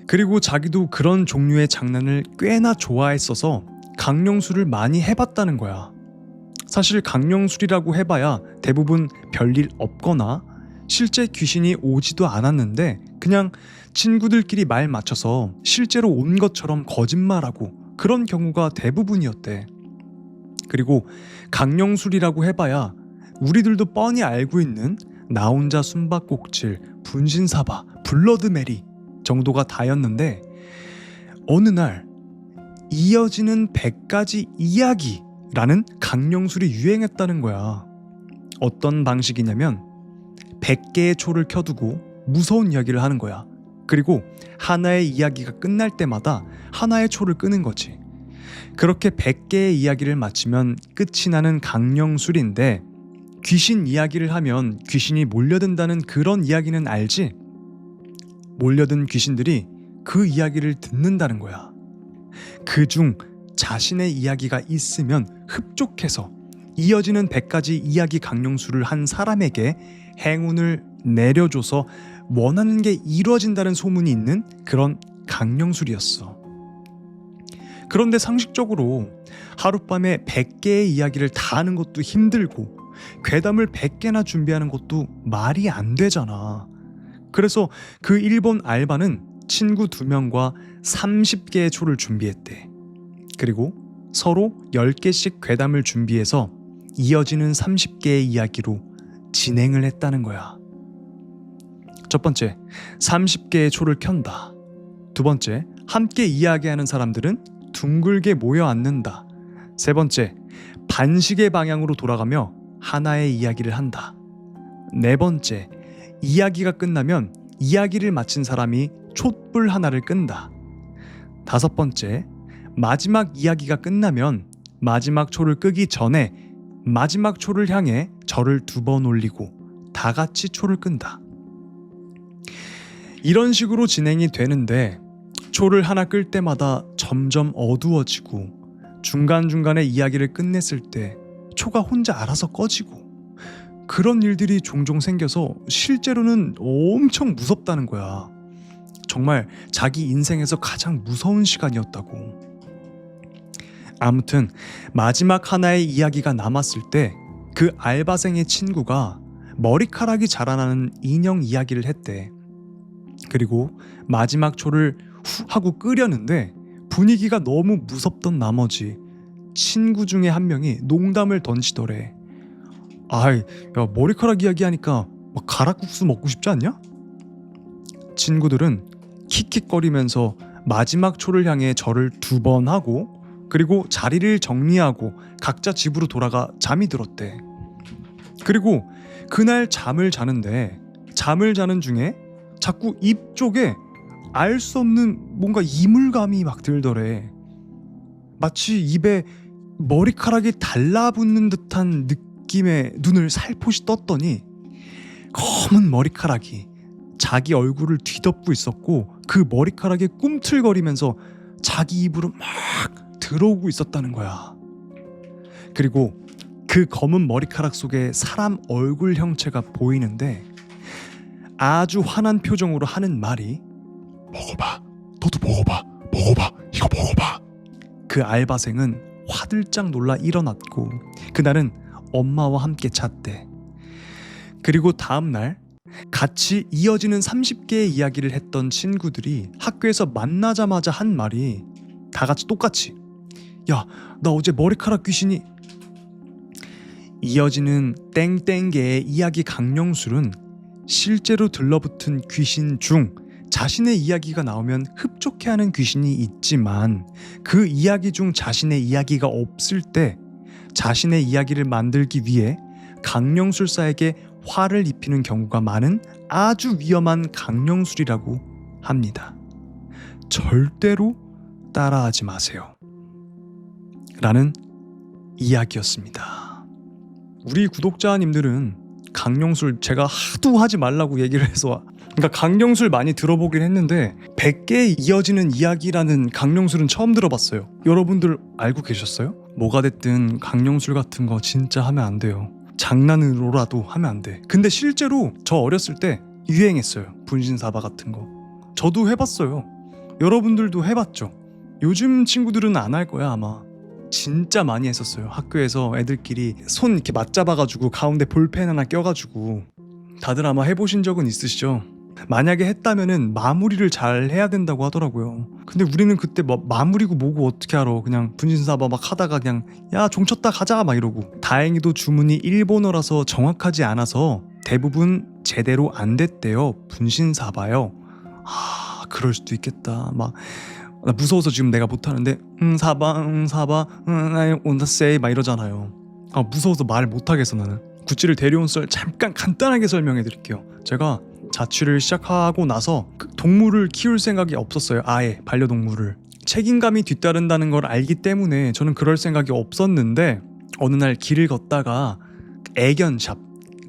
그리고 자기도 그런 종류의 장난을 꽤나 좋아했어서 강령술을 많이 해봤다는 거야. 사실 강령술이라고 해봐야 대부분 별일 없거나 실제 귀신이 오지도 않았는데 그냥 친구들끼리 말 맞춰서 실제로 온 것처럼 거짓말하고 그런 경우가 대부분이었대. 그리고 강령술이라고 해봐야 우리들도 뻔히 알고 있는 나 혼자 숨바꼭질, 분신사바, 블러드메리 정도가 다였는데 어느 날 이어지는 100가지 이야기라는 강령술이 유행했다는 거야. 어떤 방식이냐면 100개의 초를 켜두고 무서운 이야기를 하는 거야. 그리고 하나의 이야기가 끝날 때마다 하나의 초를 끄는 거지. 그렇게 100개의 이야기를 마치면 끝이 나는 강령술인데 귀신 이야기를 하면 귀신이 몰려든다는 그런 이야기는 알지? 몰려든 귀신들이 그 이야기를 듣는다는 거야. 그중 자신의 이야기가 있으면 흡족해서 이어지는 100가지 이야기 강령술을 한 사람에게 행운을 내려줘서 원하는 게 이루어진다는 소문이 있는 그런 강령술이었어. 그런데 상식적으로 하룻밤에 100개의 이야기를 다 하는 것도 힘들고 괴담을 100개나 준비하는 것도 말이 안 되잖아. 그래서 그 일본 알바는 친구 2명과 30개의 초를 준비했대. 그리고 서로 10개씩 괴담을 준비해서 이어지는 30개의 이야기로 진행을 했다는 거야. 첫 번째, 30개의 초를 켠다. 두 번째, 함께 이야기하는 사람들은 둥글게 모여 앉는다. 세 번째, 반시계 방향으로 돌아가며 하나의 이야기를 한다. 네 번째, 이야기가 끝나면 이야기를 마친 사람이 촛불 하나를 끈다. 다섯 번째, 마지막 이야기가 끝나면 마지막 초를 끄기 전에 마지막 초를 향해 절을 2번 올리고 다 같이 초를 끈다. 이런 식으로 진행이 되는데 초를 하나 끌 때마다 점점 어두워지고 중간중간에 이야기를 끝냈을 때 초가 혼자 알아서 꺼지고 그런 일들이 종종 생겨서 실제로는 엄청 무섭다는 거야. 정말 자기 인생에서 가장 무서운 시간이었다고. 아무튼 마지막 하나의 이야기가 남았을 때 그 알바생의 친구가 머리카락이 자라나는 인형 이야기를 했대. 그리고 마지막 초를 후 하고 끄려는데 분위기가 너무 무섭던 나머지 친구 중에 한 명이 농담을 던지더래. 아이, 야, 머리카락 이야기하니까 막 가락국수 먹고 싶지 않냐? 친구들은 킥킥거리면서 마지막 초를 향해 절을 2번 하고 그리고 자리를 정리하고 각자 집으로 돌아가 잠이 들었대. 그리고 그날 잠을 자는데 잠을 자는 중에 자꾸 입 쪽에 알 수 없는 뭔가 이물감이 막 들더래. 마치 입에 머리카락이 달라붙는 듯한 느낌의 눈을 살포시 떴더니 검은 머리카락이 자기 얼굴을 뒤덮고 있었고 그 머리카락이 꿈틀거리면서 자기 입으로 막 들어오고 있었다는 거야. 그리고 그 검은 머리카락 속에 사람 얼굴 형체가 보이는데 아주 환한 표정으로 하는 말이 먹어봐. 너도 먹어봐. 먹어봐. 이거 먹어봐. 그 알바생은 화들짝 놀라 일어났고 그날은 엄마와 함께 잤대. 그리고 다음날 같이 이어지는 30개의 이야기를 했던 친구들이 학교에서 만나자마자 한 말이 다 같이 똑같이 야, 나 어제 머리카락 귀신이. 이어지는 땡땡개의 이야기 강령술은 실제로 들러붙은 귀신 중 자신의 이야기가 나오면 흡족해하는 귀신이 있지만 그 이야기 중 자신의 이야기가 없을 때 자신의 이야기를 만들기 위해 강령술사에게 화를 입히는 경우가 많은 아주 위험한 강령술이라고 합니다. 절대로 따라하지 마세요. 라는 이야기였습니다. 우리 구독자님들은 강령술 제가 하도 하지 말라고 얘기를 해서 그러니까 강령술 많이 들어보긴 했는데 100개 이어지는 이야기라는 강령술은 처음 들어봤어요. 여러분들 알고 계셨어요? 뭐가 됐든 강령술 같은 거 진짜 하면 안 돼요. 장난으로라도 하면 안 돼. 근데 실제로 저 어렸을 때 유행했어요. 분신사바 같은 거. 저도 해봤어요. 여러분들도 해봤죠? 요즘 친구들은 안 할 거야 아마. 진짜 많이 했었어요. 학교에서 애들끼리 손 이렇게 맞잡아가지고 가운데 볼펜 하나 껴가지고. 다들 아마 해보신 적은 있으시죠? 만약에 했다면은 마무리를 잘 해야 된다고 하더라고요. 근데 우리는 그때 뭐 마무리고 뭐고 어떻게 알아. 그냥 분신사바 막 하다가 그냥 야 종쳤다 가자 막 이러고. 다행히도 주문이 일본어라서 정확하지 않아서 대부분 제대로 안 됐대요. 분신사바요. 아 그럴 수도 있겠다. 막 나 무서워서 지금 내가 못하는데 사바 I wanna say 막 이러잖아요. 아 무서워서 말을 못하겠어 나는. 구찌를 데려온 썰 잠깐 간단하게 설명해 드릴게요. 제가 자취를 시작하고 나서 동물을 키울 생각이 없었어요. 아예 반려동물을. 책임감이 뒤따른다는 걸 알기 때문에 저는 그럴 생각이 없었는데 어느 날 길을 걷다가 애견샵,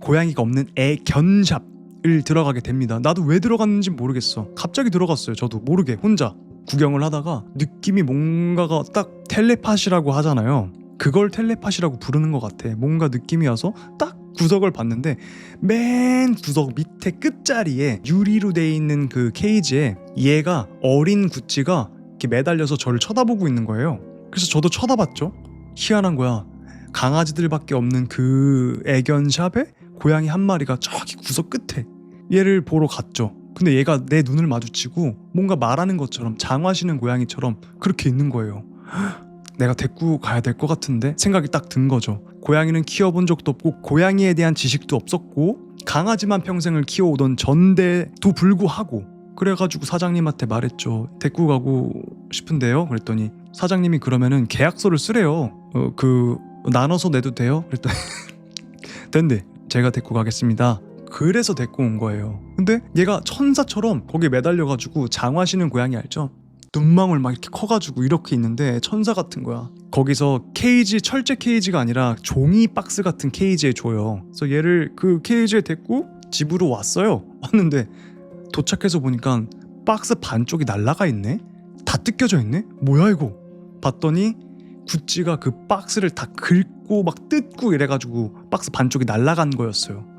고양이가 없는 애견샵을 들어가게 됩니다. 나도 왜 들어갔는지 모르겠어. 갑자기 들어갔어요. 저도 모르게 혼자 구경을 하다가 느낌이 뭔가가 딱 텔레파시라고 하잖아요. 그걸 텔레파시라고 부르는 것 같아. 뭔가 느낌이 와서 딱 구석을 봤는데 맨 구석 밑에 끝자리에 유리로 돼 있는 그 케이지에 얘가 어린 구찌가 이렇게 매달려서 저를 쳐다보고 있는 거예요. 그래서 저도 쳐다봤죠. 희한한 거야. 강아지들밖에 없는 그 애견샵에 고양이 한 마리가 저기 구석 끝에 얘를 보러 갔죠. 근데 얘가 내 눈을 마주치고 뭔가 말하는 것처럼 장화시는 고양이처럼 그렇게 있는 거예요. 내가 데리고 가야 될 것 같은데 생각이 딱 든 거죠. 고양이는 키워본 적도 없고 고양이에 대한 지식도 없었고 강아지만 평생을 키워오던 전데도 불구하고 그래가지고 사장님한테 말했죠. 데리고 가고 싶은데요. 그랬더니 사장님이 그러면은 계약서를 쓰래요. 나눠서 내도 돼요? 그랬더니 된대. 제가 데리고 가겠습니다. 그래서 데리고 온 거예요. 근데 얘가 천사처럼 거기에 매달려가지고 장화시는 고양이 알죠? 눈망울 막 이렇게 커가지고 이렇게 있는데 천사 같은 거야. 거기서 케이지, 철제 케이지가 아니라 종이 박스 같은 케이지에 줘요. 그래서 얘를 그 케이지에 데리고 집으로 왔어요. 왔는데 도착해서 보니까 박스 반쪽이 날라가 있네? 다 뜯겨져 있네? 뭐야 이거? 봤더니 구찌가 그 박스를 다 긁고 막 뜯고 이래가지고 박스 반쪽이 날라간 거였어요.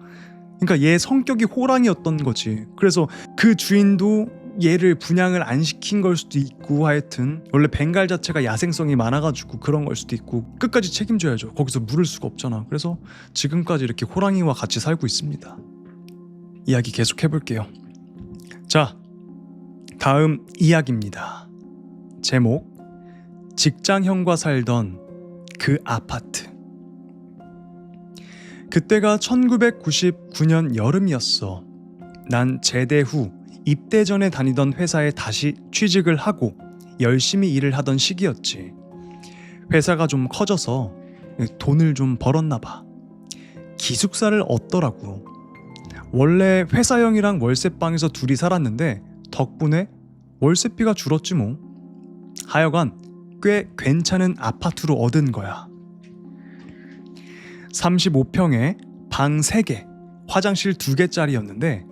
그러니까 얘 성격이 호랑이였던 거지. 그래서 그 주인도 얘를 분양을 안 시킨 걸 수도 있고 하여튼 원래 벵갈 자체가 야생성이 많아가지고 그런 걸 수도 있고 끝까지 책임져야죠. 거기서 물을 수가 없잖아. 그래서 지금까지 이렇게 호랑이와 같이 살고 있습니다. 이야기 계속 해볼게요. 자, 다음 이야기입니다. 제목 직장형과 살던 그 아파트. 그때가 1999년 여름이었어. 난 제대 후 입대 전에 다니던 회사에 다시 취직을 하고 열심히 일을 하던 시기였지. 회사가 좀 커져서 돈을 좀 벌었나 봐. 기숙사를 얻더라고. 원래 회사형이랑 월세방에서 둘이 살았는데 덕분에 월세비가 줄었지 뭐. 하여간 꽤 괜찮은 아파트로 얻은 거야. 35평에 방 3개, 화장실 2개짜리였는데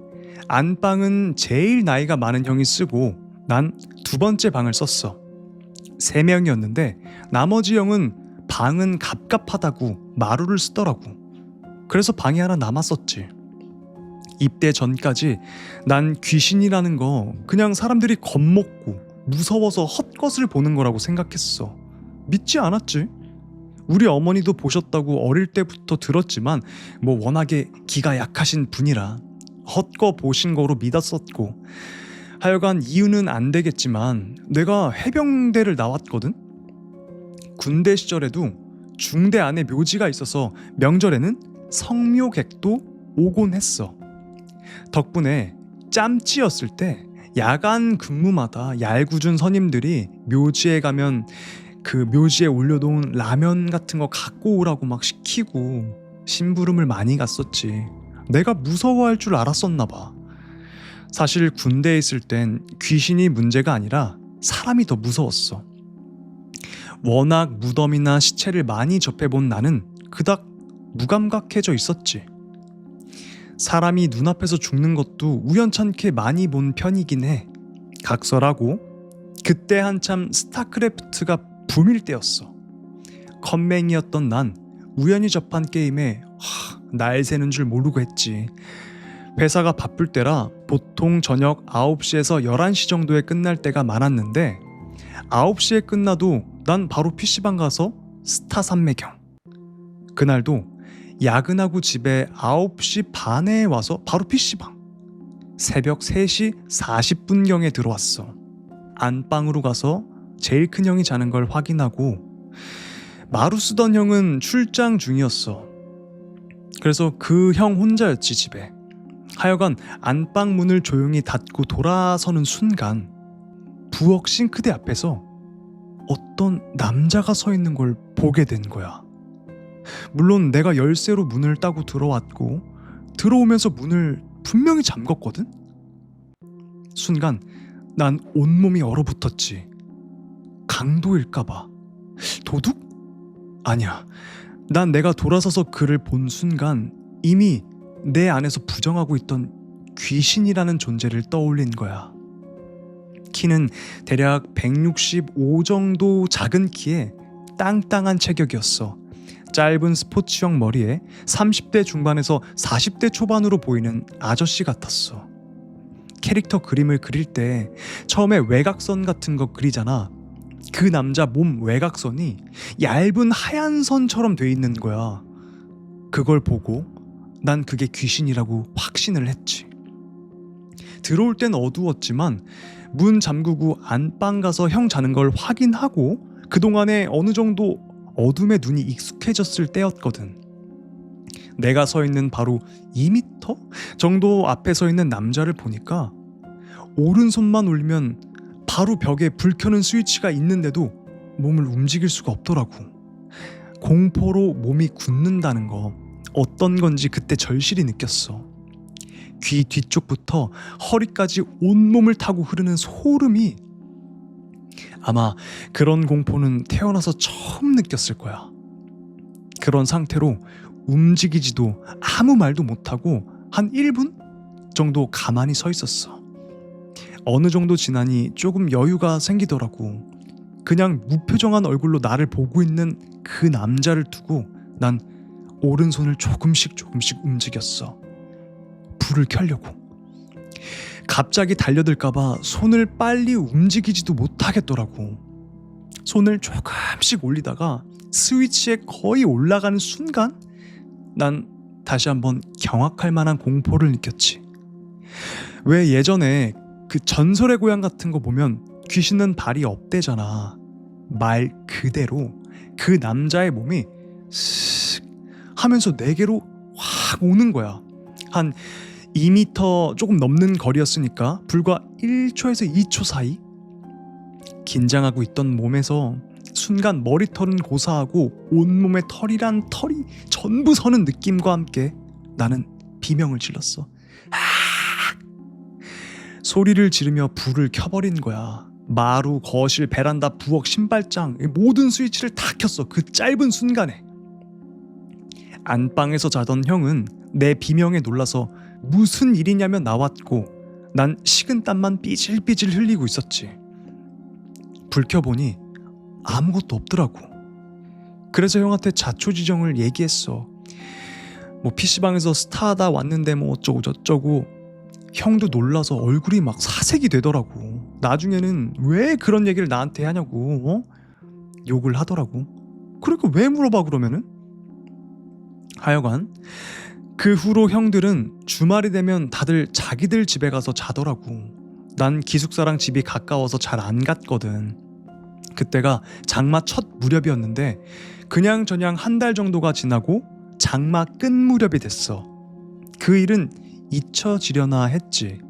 안방은 제일 나이가 많은 형이 쓰고 난 두 번째 방을 썼어. 3명이었는데 나머지 형은 방은 갑갑하다고 마루를 쓰더라고. 그래서 방이 하나 남았었지. 입대 전까지 난 귀신이라는 거 그냥 사람들이 겁먹고 무서워서 헛것을 보는 거라고 생각했어. 믿지 않았지. 우리 어머니도 보셨다고 어릴 때부터 들었지만 뭐 워낙에 기가 약하신 분이라 헛거 보신 거로 믿었었고, 하여간 이유는 안 되겠지만 내가 해병대를 나왔거든. 군대 시절에도 중대 안에 묘지가 있어서 명절에는 성묘객도 오곤 했어. 덕분에 짬찌였을 때 야간 근무마다 얄궂은 선임들이 묘지에 가면 그 묘지에 올려놓은 라면 같은 거 갖고 오라고 막 시키고 심부름을 많이 갔었지. 내가 무서워할 줄 알았었나 봐. 사실 군대에 있을 땐 귀신이 문제가 아니라 사람이 더 무서웠어. 워낙 무덤이나 시체를 많이 접해본 나는 그닥 무감각해져 있었지. 사람이 눈앞에서 죽는 것도 우연찮게 많이 본 편이긴 해. 각설하고 그때 한참 스타크래프트가 붐일 때였어. 컴맹이었던 난 우연히 접한 게임에 날 새는 줄 모르고 했지. 회사가 바쁠 때라 보통 저녁 9시에서 11시 정도에 끝날 때가 많았는데 9시에 끝나도 난 바로 PC방 가서 스타 삼매경. 그날도 야근하고 집에 9시 반에 와서 바로 PC방. 새벽 3시 40분경에 들어왔어. 안방으로 가서 제일 큰 형이 자는 걸 확인하고 마루 쓰던 형은 출장 중이었어. 그래서 그 형 혼자였지 집에. 하여간 안방 문을 조용히 닫고 돌아서는 순간 부엌 싱크대 앞에서 어떤 남자가 서 있는 걸 보게 된 거야. 물론 내가 열쇠로 문을 따고 들어왔고 들어오면서 문을 분명히 잠궜거든. 순간 난 온몸이 얼어붙었지. 강도일까봐. 도둑? 아니야. 난 내가 돌아서서 그를 본 순간 이미 내 안에서 부정하고 있던 귀신이라는 존재를 떠올린 거야. 키는 대략 165 정도 작은 키에 땅땅한 체격이었어. 짧은 스포츠형 머리에 30대 중반에서 40대 초반으로 보이는 아저씨 같았어. 캐릭터 그림을 그릴 때 처음에 외곽선 같은 거 그리잖아. 그 남자 몸 외곽선이 얇은 하얀 선처럼 돼 있는 거야. 그걸 보고 난 그게 귀신이라고 확신을 했지. 들어올 땐 어두웠지만 문 잠그고 안방 가서 형 자는 걸 확인하고 그동안에 어느 정도 어둠에 눈이 익숙해졌을 때였거든. 내가 서 있는 바로 2m 정도 앞에 서 있는 남자를 보니까 오른손만 올리면 바로 벽에 불 켜는 스위치가 있는데도 몸을 움직일 수가 없더라고. 공포로 몸이 굳는다는 거 어떤 건지 그때 절실히 느꼈어. 귀 뒤쪽부터 허리까지 온몸을 타고 흐르는 소름이, 아마 그런 공포는 태어나서 처음 느꼈을 거야. 그런 상태로 움직이지도 아무 말도 못하고 한 1분 정도 가만히 서 있었어. 어느 정도 지나니 조금 여유가 생기더라고. 그냥 무표정한 얼굴로 나를 보고 있는 그 남자를 두고 난 오른손을 조금씩 움직였어. 불을 켜려고. 갑자기 달려들까봐 손을 빨리 움직이지도 못하겠더라고. 손을 조금씩 올리다가 스위치에 거의 올라가는 순간 난 다시 한번 경악할 만한 공포를 느꼈지. 왜 예전에 그 전설의 고향 같은 거 보면 귀신은 발이 없대잖아. 말 그대로 그 남자의 몸이 슥 하면서 내게로 확 오는 거야. 한 2m 조금 넘는 거리였으니까 불과 1초에서 2초 사이. 긴장하고 있던 몸에서 순간 머리털은 고사하고 온몸에 털이란 털이 전부 서는 느낌과 함께 나는 비명을 질렀어. 소리를 지르며 불을 켜버린 거야. 마루, 거실, 베란다, 부엌, 신발장 모든 스위치를 다 켰어. 그 짧은 순간에. 안방에서 자던 형은 내 비명에 놀라서 무슨 일이냐며 나왔고 난 식은땀만 삐질삐질 흘리고 있었지. 불 켜보니 아무것도 없더라고. 그래서 형한테 자초지종을 얘기했어. 뭐 PC방에서 스타하다 왔는데 뭐 어쩌고 저쩌고. 형도 놀라서 얼굴이 막 사색이 되더라고. 나중에는 왜 그런 얘기를 나한테 하냐고 욕을 하더라고. 그러니까 왜 물어봐 그러면은? 하여간 그 후로 형들은 주말이 되면 다들 자기들 집에 가서 자더라고. 난 기숙사랑 집이 가까워서 잘 안 갔거든. 그때가 장마 첫 무렵이었는데 그냥저냥 한 달 정도가 지나고 장마 끝 무렵이 됐어. 그 일은 잊혀지려나 했지.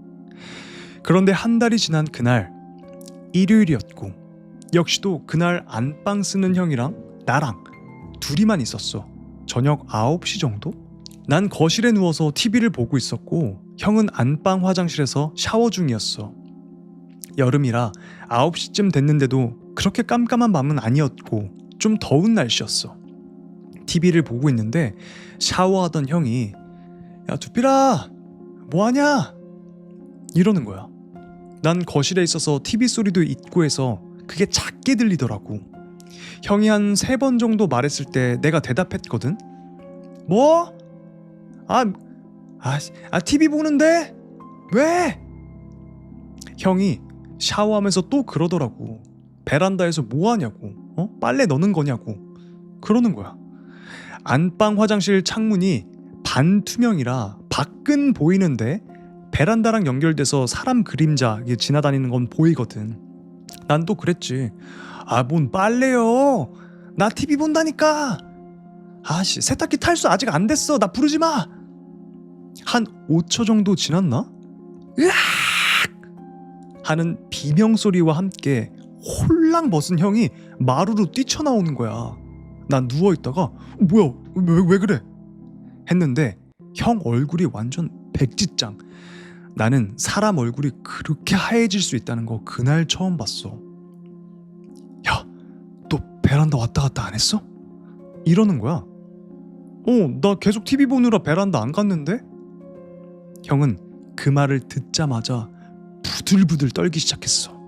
그런데 한 달이 지난 그날 일요일이었고 역시도 그날 안방 쓰는 형이랑 나랑 둘이만 있었어. 저녁 9시 정도? 난 거실에 누워서 TV를 보고 있었고 형은 안방 화장실에서 샤워 중이었어. 여름이라 9시쯤 됐는데도 그렇게 깜깜한 밤은 아니었고 좀 더운 날씨였어. TV를 보고 있는데 샤워하던 형이 야 두필아 뭐하냐? 이러는 거야. 난 거실에 있어서 TV 소리도 있고 해서 그게 작게 들리더라고. 형이 한 3번 정도 말했을 때 내가 대답했거든. 뭐? TV 보는데? 왜? 형이 샤워하면서 또 그러더라고. 베란다에서 뭐 하냐고. 빨래 넣는 거냐고. 그러는 거야. 안방 화장실 창문이 반투명이라 밖은 보이는데 베란다랑 연결돼서 사람 그림자 지나다니는 건 보이거든. 난 또 그랬지. 뭔 빨래요. 나 TV 본다니까. 세탁기 탈수 아직 안 됐어. 나 부르지 마. 한 5초 정도 지났나? 으악! 하는 비명소리와 함께 홀랑 벗은 형이 마루로 뛰쳐나오는 거야. 난 누워있다가 뭐야 왜 그래? 했는데 형 얼굴이 완전 백지장. 나는 사람 얼굴이 그렇게 하얘질 수 있다는 거 그날 처음 봤어. 야, 너 베란다 왔다 갔다 안 했어? 이러는 거야. 나 계속 TV 보느라 베란다 안 갔는데? 형은 그 말을 듣자마자 부들부들 떨기 시작했어.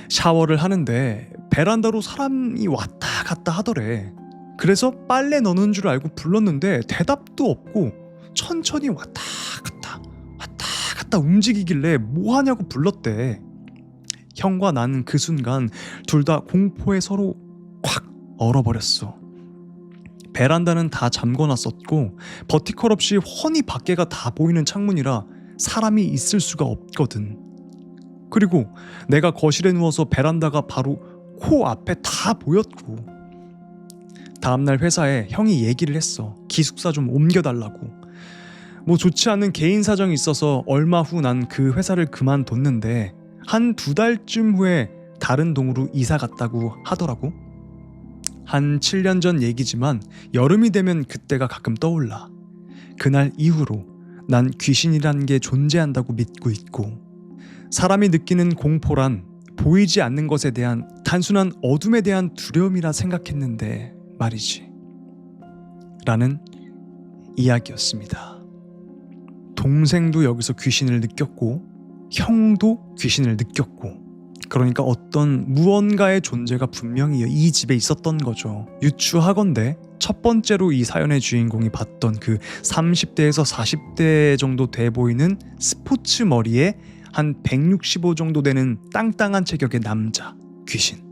샤워를 하는데 베란다로 사람이 왔다 갔다 하더래. 그래서 빨래 넣는 줄 알고 불렀는데 대답도 없고 천천히 왔다 갔다 움직이길래 뭐 하냐고 불렀대. 형과 난 그 순간 둘 다 공포에 서로 콱 얼어버렸어. 베란다는 다 잠궈놨었고 버티컬 없이 훤히 밖에가 다 보이는 창문이라 사람이 있을 수가 없거든. 그리고 내가 거실에 누워서 베란다가 바로 코 앞에 다 보였고. 다음날 회사에 형이 얘기를 했어. 기숙사 좀 옮겨달라고. 뭐 좋지 않은 개인 사정이 있어서 얼마 후 난 그 회사를 그만뒀는데 한 2달쯤 후에 다른 동으로 이사 갔다고 하더라고. 한 7년 전 얘기지만 여름이 되면 그때가 가끔 떠올라. 그날 이후로 난 귀신이란 게 존재한다고 믿고 있고 사람이 느끼는 공포란 보이지 않는 것에 대한 단순한 어둠에 대한 두려움이라 생각했는데 말이지. 라는 이야기였습니다. 동생도 여기서 귀신을 느꼈고 형도 귀신을 느꼈고 그러니까 어떤 무언가의 존재가 분명히 이 집에 있었던 거죠. 유추하건대 첫 번째로 이 사연의 주인공이 봤던 그 30대에서 40대 정도 돼 보이는 스포츠 머리에 한 165 정도 되는 땅땅한 체격의 남자 귀신.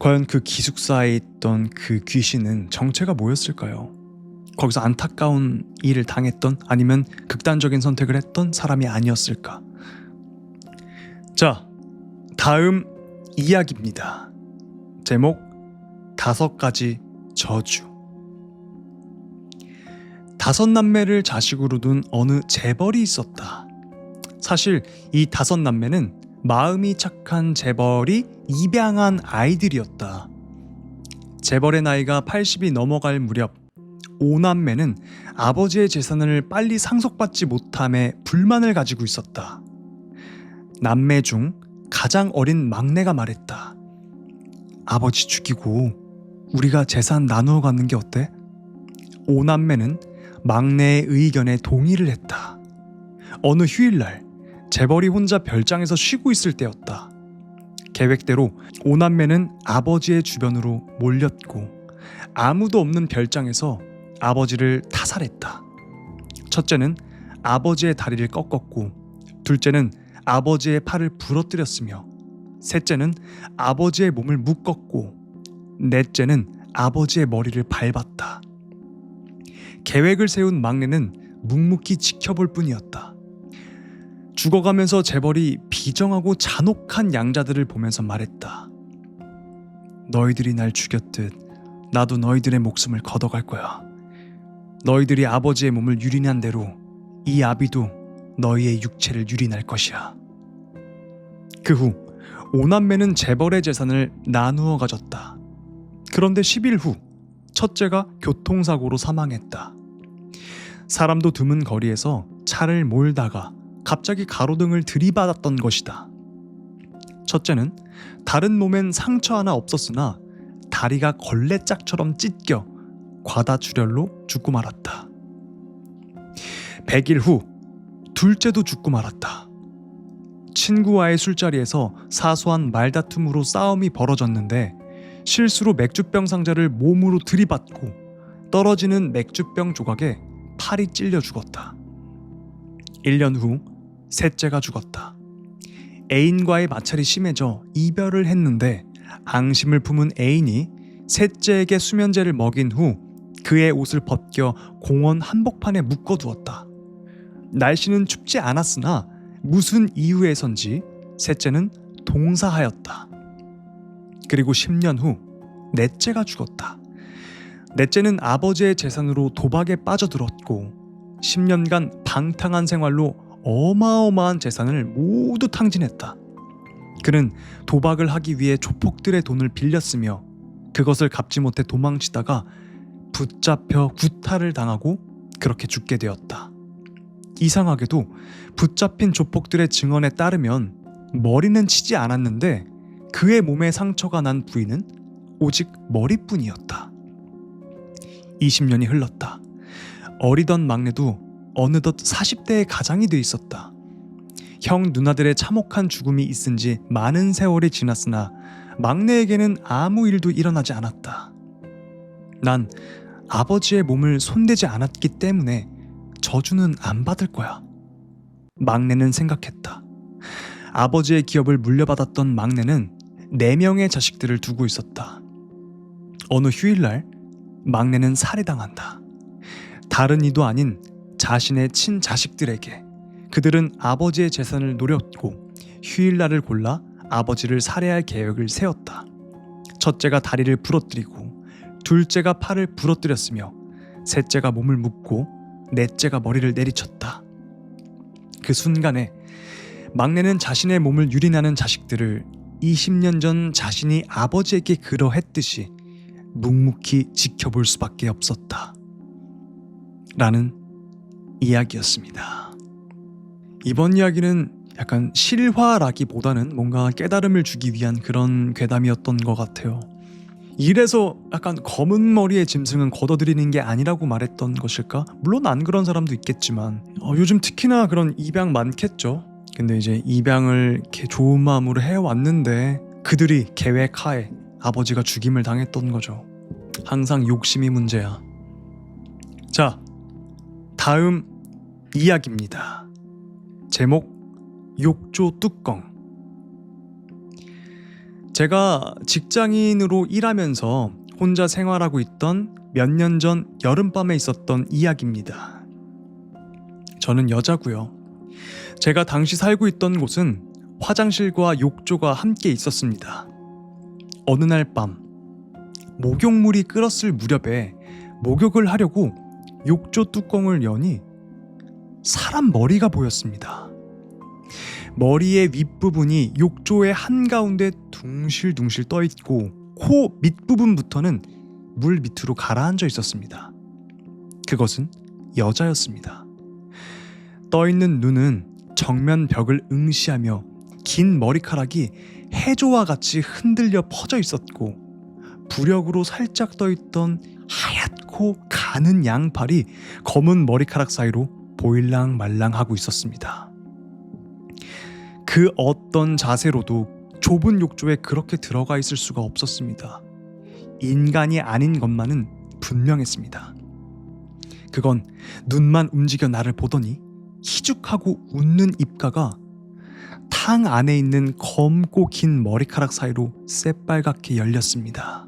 과연 그 기숙사에 있던 그 귀신은 정체가 뭐였을까요? 거기서 안타까운 일을 당했던 아니면 극단적인 선택을 했던 사람이 아니었을까? 자, 다음 이야기입니다. 제목 5가지 저주. 5남매를 자식으로 둔 어느 재벌이 있었다. 사실 이 5남매는 마음이 착한 재벌이 입양한 아이들이었다. 재벌의 나이가 80이 넘어갈 무렵 5남매는 아버지의 재산을 빨리 상속받지 못함에 불만을 가지고 있었다. 남매 중 가장 어린 막내가 말했다. 아버지 죽이고 우리가 재산 나누어 갖는 게 어때? 5남매는 막내의 의견에 동의를 했다. 어느 휴일날 재벌이 혼자 별장에서 쉬고 있을 때였다. 계획대로 5남매는 아버지의 주변으로 몰렸고 아무도 없는 별장에서 아버지를 타살했다. 첫째는 아버지의 다리를 꺾었고, 둘째는 아버지의 팔을 부러뜨렸으며, 셋째는 아버지의 몸을 묶었고, 넷째는 아버지의 머리를 밟았다. 계획을 세운 막내는 묵묵히 지켜볼 뿐이었다. 죽어가면서 재벌이 비정하고 잔혹한 양자들을 보면서 말했다. 너희들이 날 죽였듯 나도 너희들의 목숨을 걷어갈 거야. 너희들이 아버지의 몸을 유린한 대로 이 아비도 너희의 육체를 유린할 것이야. 그 후 5남매는 재벌의 재산을 나누어 가졌다. 그런데 10일 후 첫째가 교통사고로 사망했다. 사람도 드문 거리에서 차를 몰다가 갑자기 가로등을 들이받았던 것이다. 첫째는 다른 몸엔 상처 하나 없었으나 다리가 걸레짝처럼 찢겨 과다출혈로 죽고 말았다. 100일 후 둘째도 죽고 말았다. 친구와의 술자리에서 사소한 말다툼으로 싸움이 벌어졌는데 실수로 맥주병 상자를 몸으로 들이받고 떨어지는 맥주병 조각에 팔이 찔려 죽었다. 1년 후 셋째가 죽었다. 애인과의 마찰이 심해져 이별을 했는데 앙심을 품은 애인이 셋째에게 수면제를 먹인 후 그의 옷을 벗겨 공원 한복판에 묶어두었다. 날씨는 춥지 않았으나 무슨 이유에선지 셋째는 동사하였다. 그리고 10년 후 넷째가 죽었다. 넷째는 아버지의 재산으로 도박에 빠져들었고 10년간 방탕한 생활로 어마어마한 재산을 모두 탕진했다. 그는 도박을 하기 위해 조폭들의 돈을 빌렸으며 그것을 갚지 못해 도망치다가 붙잡혀 구타를 당하고 그렇게 죽게 되었다. 이상하게도 붙잡힌 조폭들의 증언에 따르면 머리는 치지 않았는데 그의 몸에 상처가 난 부위는 오직 머리뿐이었다. 20년이 흘렀다. 어리던 막내도 어느덧 40대의 가장이 돼 있었다. 형 누나들의 참혹한 죽음이 있은 지 많은 세월이 지났으나 막내에게는 아무 일도 일어나지 않았다. 난 아버지의 몸을 손대지 않았기 때문에 저주는 안 받을 거야. 막내는 생각했다. 아버지의 기업을 물려받았던 막내는 4명의 자식들을 두고 있었다. 어느 휴일날 막내는 살해당한다. 다른 이도 아닌 자신의 친자식들에게. 그들은 아버지의 재산을 노렸고 휴일날을 골라 아버지를 살해할 계획을 세웠다. 첫째가 다리를 부러뜨리고 둘째가 팔을 부러뜨렸으며 셋째가 몸을 묶고 넷째가 머리를 내리쳤다. 그 순간에 막내는 자신의 몸을 유린하는 자식들을 20년 전 자신이 아버지에게 그러했듯이 묵묵히 지켜볼 수밖에 없었다. 라는 이야기였습니다. 이번 이야기는 약간 실화라기보다는 뭔가 깨달음을 주기 위한 그런 괴담이었던 것 같아요. 이래서 약간 검은 머리의 짐승은 걷어들이는 게 아니라고 말했던 것일까? 물론 안 그런 사람도 있겠지만 요즘 특히나 그런 입양 많겠죠. 근데 이제 입양을 이렇게 좋은 마음으로 해왔는데 그들이 계획하에 아버지가 죽임을 당했던 거죠. 항상 욕심이 문제야. 자, 다음 이야기입니다. 제목 욕조 뚜껑. 제가 직장인으로 일하면서 혼자 생활하고 있던 몇 년 전 여름밤에 있었던 이야기입니다. 저는 여자고요. 제가 당시 살고 있던 곳은 화장실과 욕조가 함께 있었습니다. 어느 날 밤 목욕물이 끓었을 무렵에 목욕을 하려고 욕조 뚜껑을 여니 사람 머리가 보였습니다. 머리의 윗부분이 욕조의 한가운데 둥실둥실 떠있고 코 밑부분부터는 물 밑으로 가라앉아 있었습니다. 그것은 여자였습니다. 떠있는 눈은 정면 벽을 응시하며 긴 머리카락이 해조와 같이 흔들려 퍼져 있었고 부력으로 살짝 떠있던 하얗고 뚫고 가는 양팔이 검은 머리카락 사이로 보일랑 말랑하고 있었습니다. 그 어떤 자세로도 좁은 욕조에 그렇게 들어가 있을 수가 없었습니다. 인간이 아닌 것만은 분명했습니다. 그건 눈만 움직여 나를 보더니 희죽하고 웃는 입가가 탕 안에 있는 검고 긴 머리카락 사이로 새빨갛게 열렸습니다.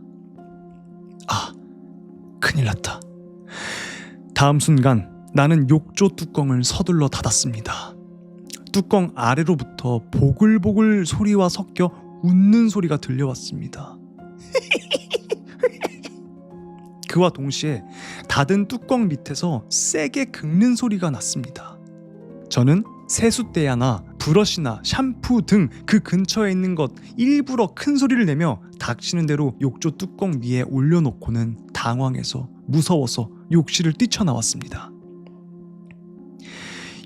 아, 큰일 났다. 다음 순간 나는 욕조 뚜껑을 서둘러 닫았습니다. 뚜껑 아래로부터 보글보글 소리와 섞여 웃는 소리가 들려왔습니다. 그와 동시에 닫은 뚜껑 밑에서 세게 긁는 소리가 났습니다. 저는 세숫대야나 브러쉬나 샴푸 등 그 근처에 있는 것 일부러 큰 소리를 내며 닥치는 대로 욕조 뚜껑 위에 올려놓고는 당황해서 무서워서 욕실을 뛰쳐나왔습니다.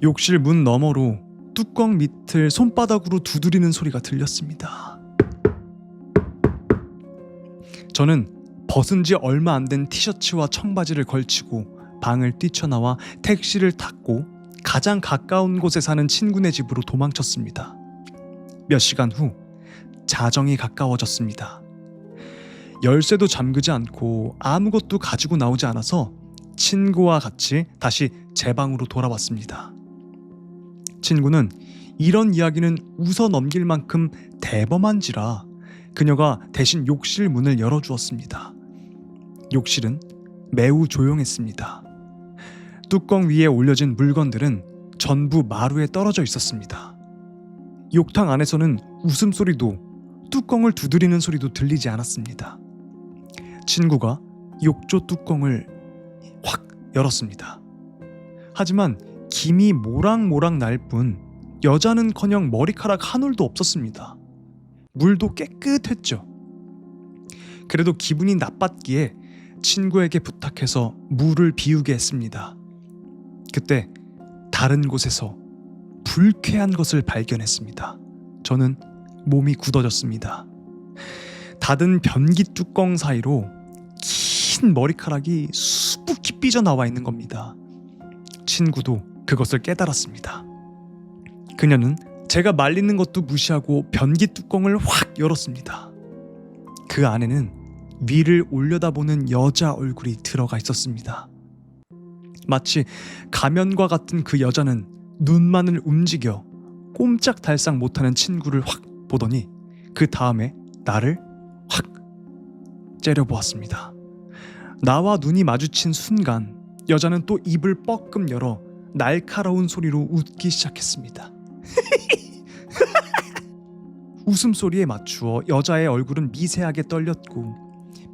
욕실 문 너머로 뚜껑 밑을 손바닥으로 두드리는 소리가 들렸습니다. 저는 벗은 지 얼마 안 된 티셔츠와 청바지를 걸치고 방을 뛰쳐나와 택시를 탔고 가장 가까운 곳에 사는 친구네 집으로 도망쳤습니다. 몇 시간 후 자정이 가까워졌습니다. 열쇠도 잠그지 않고 아무것도 가지고 나오지 않아서 친구와 같이 다시 제 방으로 돌아왔습니다. 친구는 이런 이야기는 웃어 넘길 만큼 대범한지라 그녀가 대신 욕실 문을 열어주었습니다. 욕실은 매우 조용했습니다. 뚜껑 위에 올려진 물건들은 전부 마루에 떨어져 있었습니다. 욕탕 안에서는 웃음소리도 뚜껑을 두드리는 소리도 들리지 않았습니다. 친구가 욕조 뚜껑을 확 열었습니다. 하지만 김이 모락모락 날 뿐 여자는커녕 머리카락 한 올도 없었습니다. 물도 깨끗했죠. 그래도 기분이 나빴기에 친구에게 부탁해서 물을 비우게 했습니다. 그때 다른 곳에서 불쾌한 것을 발견했습니다. 저는 몸이 굳어졌습니다. 닫은 변기 뚜껑 사이로 긴 머리카락이 수북히 삐져나와 있는 겁니다. 친구도 그것을 깨달았습니다. 그녀는 제가 말리는 것도 무시하고 변기 뚜껑을 확 열었습니다. 그 안에는 위를 올려다보는 여자 얼굴이 들어가 있었습니다. 마치 가면과 같은 그 여자는 눈만을 움직여 꼼짝달싹 못하는 친구를 확 보더니 그 다음에 나를 확 째려보았습니다. 나와 눈이 마주친 순간 여자는 또 입을 뻐끔 열어 날카로운 소리로 웃기 시작했습니다. 웃음소리에 맞추어 여자의 얼굴은 미세하게 떨렸고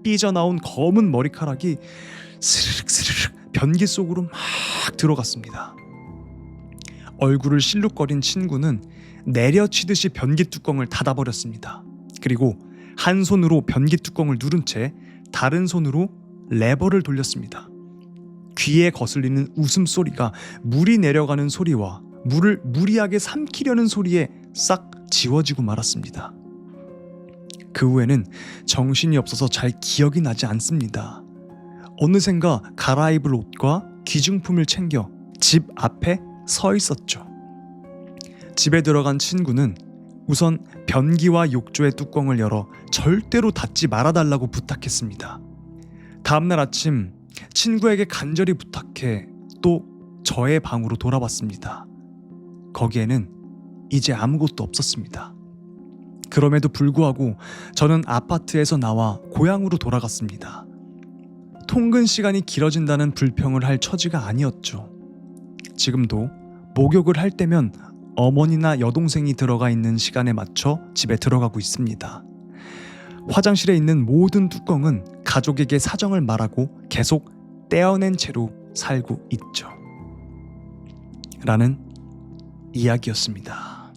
삐져나온 검은 머리카락이 스르륵 스르륵 변기 속으로 막 들어갔습니다. 얼굴을 실룩거린 친구는 내려치듯이 변기 뚜껑을 닫아버렸습니다. 그리고 한 손으로 변기 뚜껑을 누른 채 다른 손으로 레버를 돌렸습니다. 귀에 거슬리는 웃음소리가 물이 내려가는 소리와 물을 무리하게 삼키려는 소리에 싹 지워지고 말았습니다. 그 후에는 정신이 없어서 잘 기억이 나지 않습니다. 어느샌가 갈아입을 옷과 귀중품을 챙겨 집 앞에 서 있었죠. 집에 들어간 친구는 우선 변기와 욕조의 뚜껑을 열어 절대로 닫지 말아달라고 부탁했습니다. 다음날 아침 친구에게 간절히 부탁해 또 저의 방으로 돌아왔습니다. 거기에는 이제 아무것도 없었습니다. 그럼에도 불구하고 저는 아파트에서 나와 고향으로 돌아갔습니다. 통근 시간이 길어진다는 불평을 할 처지가 아니었죠. 지금도 목욕을 할 때면 어머니나 여동생이 들어가 있는 시간에 맞춰 집에 들어가고 있습니다. 화장실에 있는 모든 뚜껑은 가족에게 사정을 말하고 계속 떼어낸 채로 살고 있죠. 라는 이야기였습니다.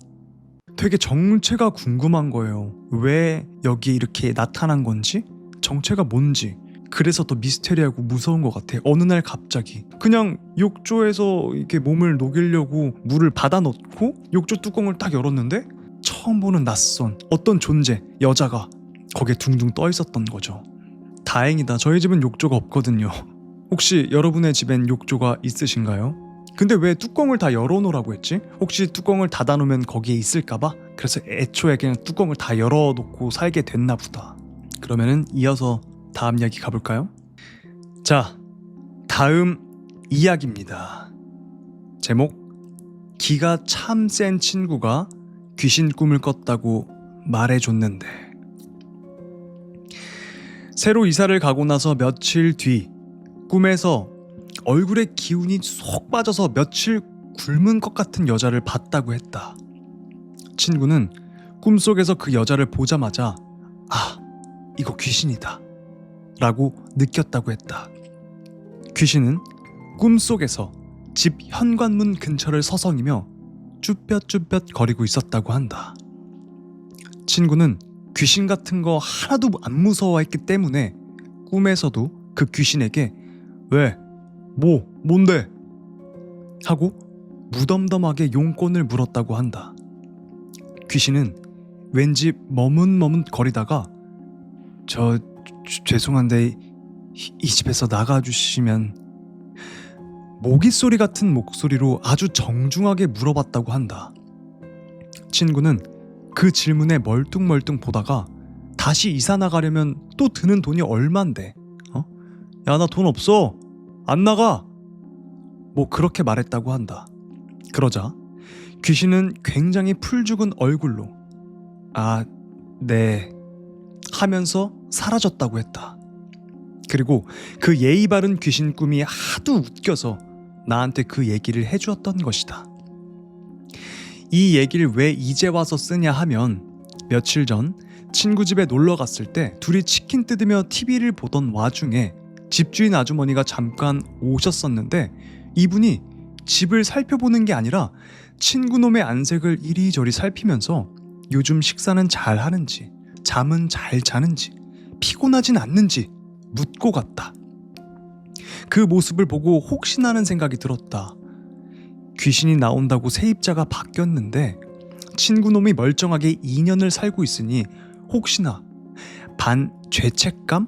되게 정체가 궁금한 거예요. 왜 여기에 이렇게 나타난 건지, 정체가 뭔지. 그래서 더 미스테리하고 무서운 것 같아요. 어느 날 갑자기 그냥 욕조에서 이렇게 몸을 녹이려고 물을 받아 넣고 욕조 뚜껑을 딱 열었는데 처음 보는 낯선 어떤 존재, 여자가 거기에 둥둥 떠 있었던 거죠. 다행이다. 저희 집은 욕조가 없거든요. 혹시 여러분의 집엔 욕조가 있으신가요? 근데 왜 뚜껑을 다 열어놓으라고 했지? 혹시 뚜껑을 닫아놓으면 거기에 있을까봐? 그래서 애초에 그냥 뚜껑을 다 열어놓고 살게 됐나 보다. 그러면은 이어서 다음 이야기 가볼까요? 자, 다음 이야기입니다. 제목: 기가 참 센 친구가 귀신 꿈을 꿨다고 말해줬는데. 새로 이사를 가고 나서 며칠 뒤 꿈에서 얼굴에 기운이 쏙 빠져서 며칠 굶은 것 같은 여자를 봤다고 했다. 친구는 꿈속에서 그 여자를 보자마자 아, 이거 귀신이다 라고 느꼈다고 했다. 귀신은 꿈속에서 집 현관문 근처를 서성이며 쭈뼛쭈뼛 거리고 있었다고 한다. 친구는 귀신 같은 거 하나도 안 무서워했기 때문에 꿈에서도 그 귀신에게 왜? 뭔데? 하고 무덤덤하게 용건을 물었다고 한다. 귀신은 왠지 머뭇머뭇 거리다가 죄송한데 이 집에서 나가주시면, 모기소리 같은 목소리로 아주 정중하게 물어봤다고 한다. 친구는 그 질문에 멀뚱멀뚱 보다가 다시 이사 나가려면 또 드는 돈이 얼만데? 야, 나 돈 없어. 안 나가. 그렇게 말했다고 한다. 그러자 귀신은 굉장히 풀죽은 얼굴로 아, 네 하면서 사라졌다고 했다. 그리고 그 예의 바른 귀신 꿈이 하도 웃겨서 나한테 그 얘기를 해주었던 것이다. 이 얘기를 왜 이제 와서 쓰냐 하면, 며칠 전 친구 집에 놀러 갔을 때 둘이 치킨 뜯으며 TV를 보던 와중에 집주인 아주머니가 잠깐 오셨었는데, 이분이 집을 살펴보는 게 아니라 친구놈의 안색을 이리저리 살피면서 요즘 식사는 잘 하는지, 잠은 잘 자는지, 피곤하진 않는지 묻고 갔다. 그 모습을 보고 혹시나 하는 생각이 들었다. 귀신이 나온다고 세입자가 바뀌었는데 친구놈이 멀쩡하게 2년을 살고 있으니 혹시나 반 죄책감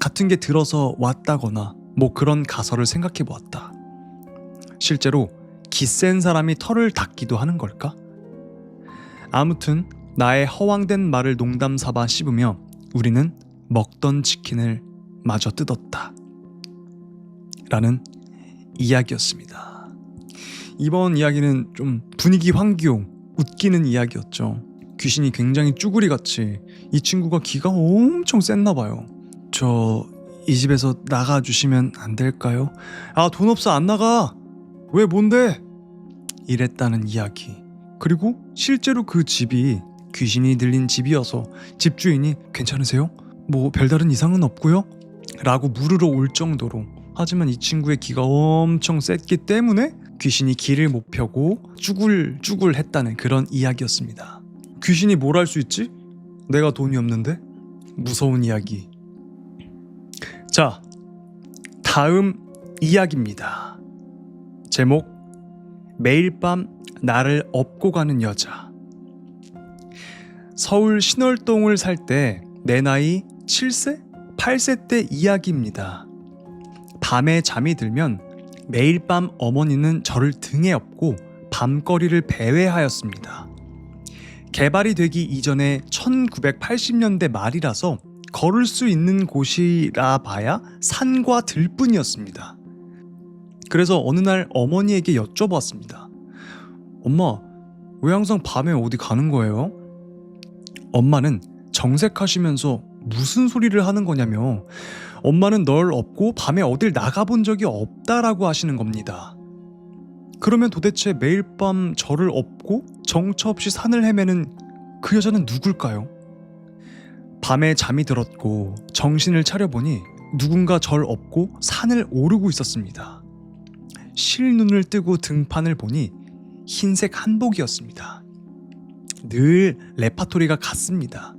같은 게 들어서 왔다거나 그런 가설을 생각해 보았다. 실제로 기센 사람이 털을 닦기도 하는 걸까? 아무튼 나의 허황된 말을 농담 삼아 씹으며 우리는 먹던 치킨을 마저 뜯었다 라는 이야기였습니다. 이번 이야기는 좀 분위기 환기용, 웃기는 이야기였죠. 귀신이 굉장히 쭈구리같이, 이 친구가 기가 엄청 셌나 봐요. 이 집에서 나가주시면 안 될까요? 아, 돈 없어, 안 나가. 왜, 뭔데? 이랬다는 이야기. 그리고 실제로 그 집이 귀신이 들린 집이어서 집주인이 괜찮으세요? 별다른 이상은 없고요? 라고 물으러 올 정도로. 하지만 이 친구의 기가 엄청 셌기 때문에 귀신이 길을 못 펴고 쭈글쭈글 했다는 그런 이야기였습니다. 귀신이 뭘 할 수 있지? 내가 돈이 없는데? 무서운 이야기. 자, 다음 이야기입니다. 제목: 매일 밤 나를 업고 가는 여자. 서울 신월동을 살 때 내 나이 7세? 8세 때 이야기입니다. 밤에 잠이 들면 매일 밤 어머니는 저를 등에 업고 밤거리를 배회하였습니다. 개발이 되기 이전에 1980년대 말이라서 걸을 수 있는 곳이라 봐야 산과 들뿐이었습니다. 그래서 어느 날 어머니에게 여쭤봤습니다. 엄마, 왜 항상 밤에 어디 가는 거예요? 엄마는 정색하시면서 무슨 소리를 하는 거냐며, 엄마는 널 업고 밤에 어딜 나가본 적이 없다라고 하시는 겁니다. 그러면 도대체 매일 밤 저를 업고 정처 없이 산을 헤매는 그 여자는 누굴까요? 밤에 잠이 들었고 정신을 차려보니 누군가 절 업고 산을 오르고 있었습니다. 실눈을 뜨고 등판을 보니 흰색 한복이었습니다. 늘 레파토리가 같습니다.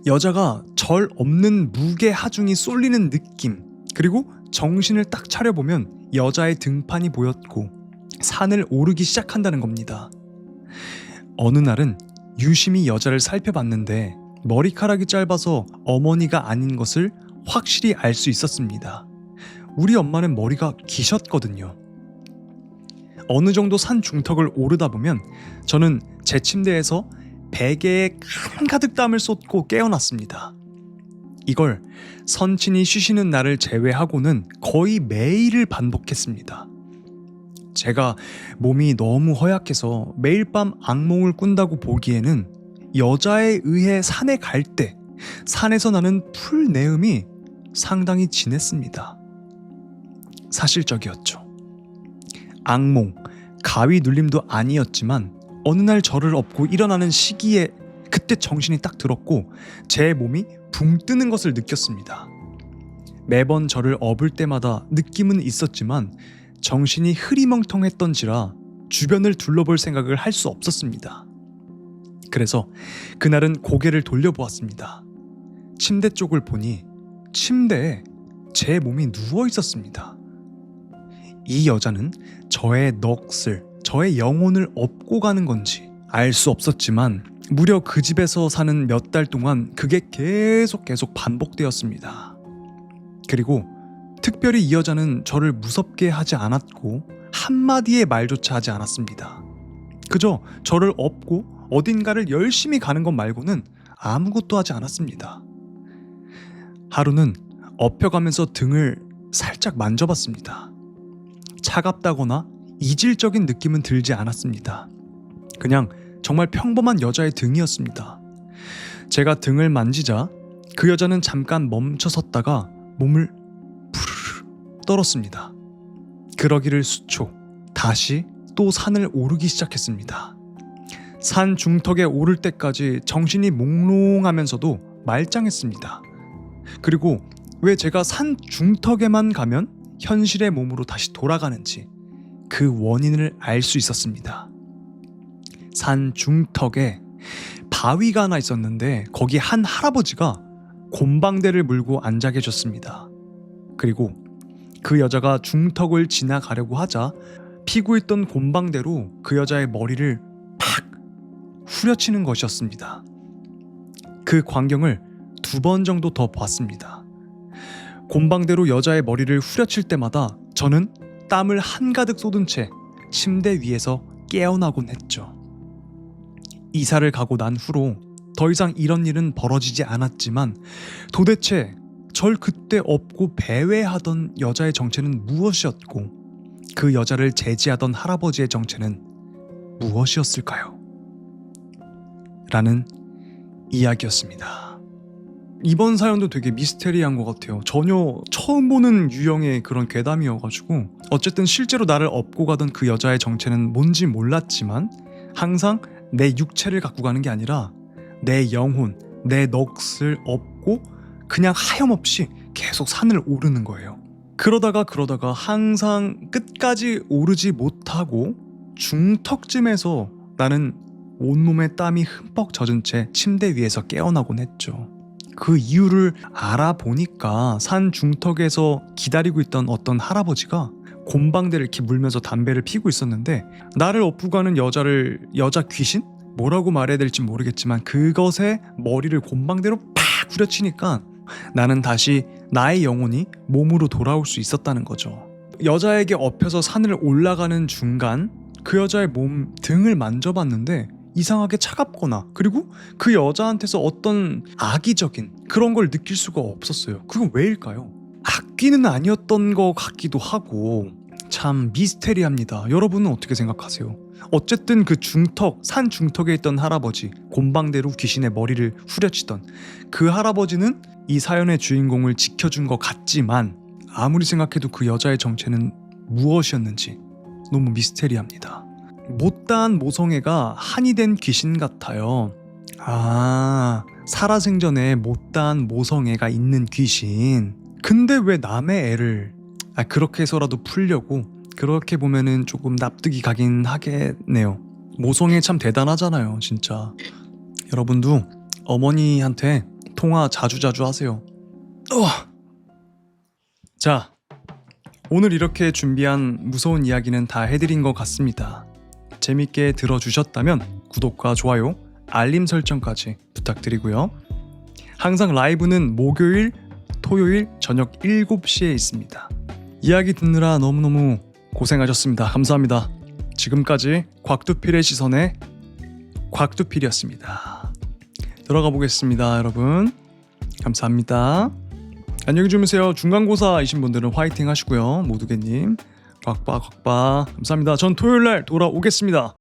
여자가 절 없는 무게 하중이 쏠리는 느낌, 그리고 정신을 딱 차려보면 여자의 등판이 보였고 산을 오르기 시작한다는 겁니다. 어느 날은 유심히 여자를 살펴봤는데 머리카락이 짧아서 어머니가 아닌 것을 확실히 알 수 있었습니다. 우리 엄마는 머리가 기셨거든요. 어느 정도 산 중턱을 오르다 보면 저는 제 침대에서 베개에 한가득 땀을 쏟고 깨어났습니다. 이걸 선친이 쉬시는 날을 제외하고는 거의 매일을 반복했습니다. 제가 몸이 너무 허약해서 매일 밤 악몽을 꾼다고 보기에는 여자에 의해 산에 갈 때 산에서 나는 풀내음이 상당히 진했습니다. 사실적이었죠. 악몽, 가위 눌림도 아니었지만 어느 날 저를 업고 일어나는 시기에 그때 정신이 딱 들었고 제 몸이 붕 뜨는 것을 느꼈습니다. 매번 저를 업을 때마다 느낌은 있었지만 정신이 흐리멍텅했던지라 주변을 둘러볼 생각을 할 수 없었습니다. 그래서 그날은 고개를 돌려보았습니다. 침대 쪽을 보니 침대에 제 몸이 누워 있었습니다. 이 여자는 저의 넋을, 저의 영혼을 업고 가는 건지 알 수 없었지만 무려 그 집에서 사는 몇 달 동안 그게 계속 반복되었습니다. 그리고 특별히 이 여자는 저를 무섭게 하지 않았고 한마디의 말조차 하지 않았습니다. 그저 저를 업고 어딘가를 열심히 가는 것 말고는 아무것도 하지 않았습니다. 하루는 업혀가면서 등을 살짝 만져봤습니다. 차갑다거나 이질적인 느낌은 들지 않았습니다. 그냥 정말 평범한 여자의 등이었습니다. 제가 등을 만지자 그 여자는 잠깐 멈춰섰다가 몸을 푸르르 떨었습니다. 그러기를 수초, 다시 또 산을 오르기 시작했습니다. 산 중턱에 오를 때까지 정신이 몽롱하면서도 말짱했습니다. 그리고 왜 제가 산 중턱에만 가면 현실의 몸으로 다시 돌아가는지 그 원인을 알 수 있었습니다. 산 중턱에 바위가 하나 있었는데 거기 한 할아버지가 곰방대를 물고 앉아 계셨습니다. 그리고 그 여자가 중턱을 지나가려고 하자 피고 있던 곰방대로 그 여자의 머리를 팍 후려치는 것이었습니다. 그 광경을 2번 정도 더 봤습니다. 곰방대로 여자의 머리를 후려칠 때마다 저는 땀을 한가득 쏟은 채 침대 위에서 깨어나곤 했죠. 이사를 가고 난 후로 더 이상 이런 일은 벌어지지 않았지만 도대체 절 그때 업고 배회하던 여자의 정체는 무엇이었고 그 여자를 제지하던 할아버지의 정체는 무엇이었을까요? 라는 이야기였습니다. 이번 사연도 되게 미스테리한 것 같아요. 전혀 처음 보는 유형의 그런 괴담이어가지고 어쨌든 실제로 나를 업고 가던 그 여자의 정체는 뭔지 몰랐지만 항상 내 육체를 갖고 가는 게 아니라 내 영혼, 내 넋을 업고 그냥 하염없이 계속 산을 오르는 거예요. 그러다가 항상 끝까지 오르지 못하고 중턱쯤에서 나는 온몸에 땀이 흠뻑 젖은 채 침대 위에서 깨어나곤 했죠. 그 이유를 알아보니까 산 중턱에서 기다리고 있던 어떤 할아버지가 곰방대를 이렇게 물면서 담배를 피고 있었는데 나를 업고 가는 여자 귀신? 뭐라고 말해야 될지 모르겠지만 그것에 머리를 곰방대로 팍 후려치니까 나는 다시 나의 영혼이 몸으로 돌아올 수 있었다는 거죠. 여자에게 업혀서 산을 올라가는 중간 그 여자의 몸 등을 만져봤는데 이상하게 차갑거나 그리고 그 여자한테서 어떤 악의적인 그런 걸 느낄 수가 없었어요. 그건 왜일까요? 악귀는 아니었던 것 같기도 하고 참 미스테리합니다. 여러분은 어떻게 생각하세요? 어쨌든 그 중턱, 산 중턱에 있던 할아버지, 곰방대로 귀신의 머리를 후려치던 그 할아버지는 이 사연의 주인공을 지켜준 것 같지만 아무리 생각해도 그 여자의 정체는 무엇이었는지 너무 미스테리합니다. 못다한 모성애가 한이 된 귀신 같아요. 아, 살아생전에 못다한 모성애가 있는 귀신. 근데 왜 남의 애를 그렇게 해서라도 풀려고 그렇게 보면은 조금 납득이 가긴 하겠네요. 모성애 참 대단하잖아요, 진짜. 여러분도 어머니한테 통화 자주자주 하세요. 자, 오늘 이렇게 준비한 무서운 이야기는 다 해드린 것 같습니다. 재밌게 들어주셨다면 구독과 좋아요, 알림 설정까지 부탁드리고요. 항상 라이브는 목요일, 토요일 저녁 7시에 있습니다. 이야기 듣느라 너무너무 고생하셨습니다. 감사합니다. 지금까지 곽두필의 시선에 곽두필이었습니다. 들어가 보겠습니다, 여러분. 감사합니다. 안녕히 주무세요. 중간고사이신 분들은 화이팅 하시고요. 모두개님 곽바 감사합니다. 전 토요일날 돌아오겠습니다.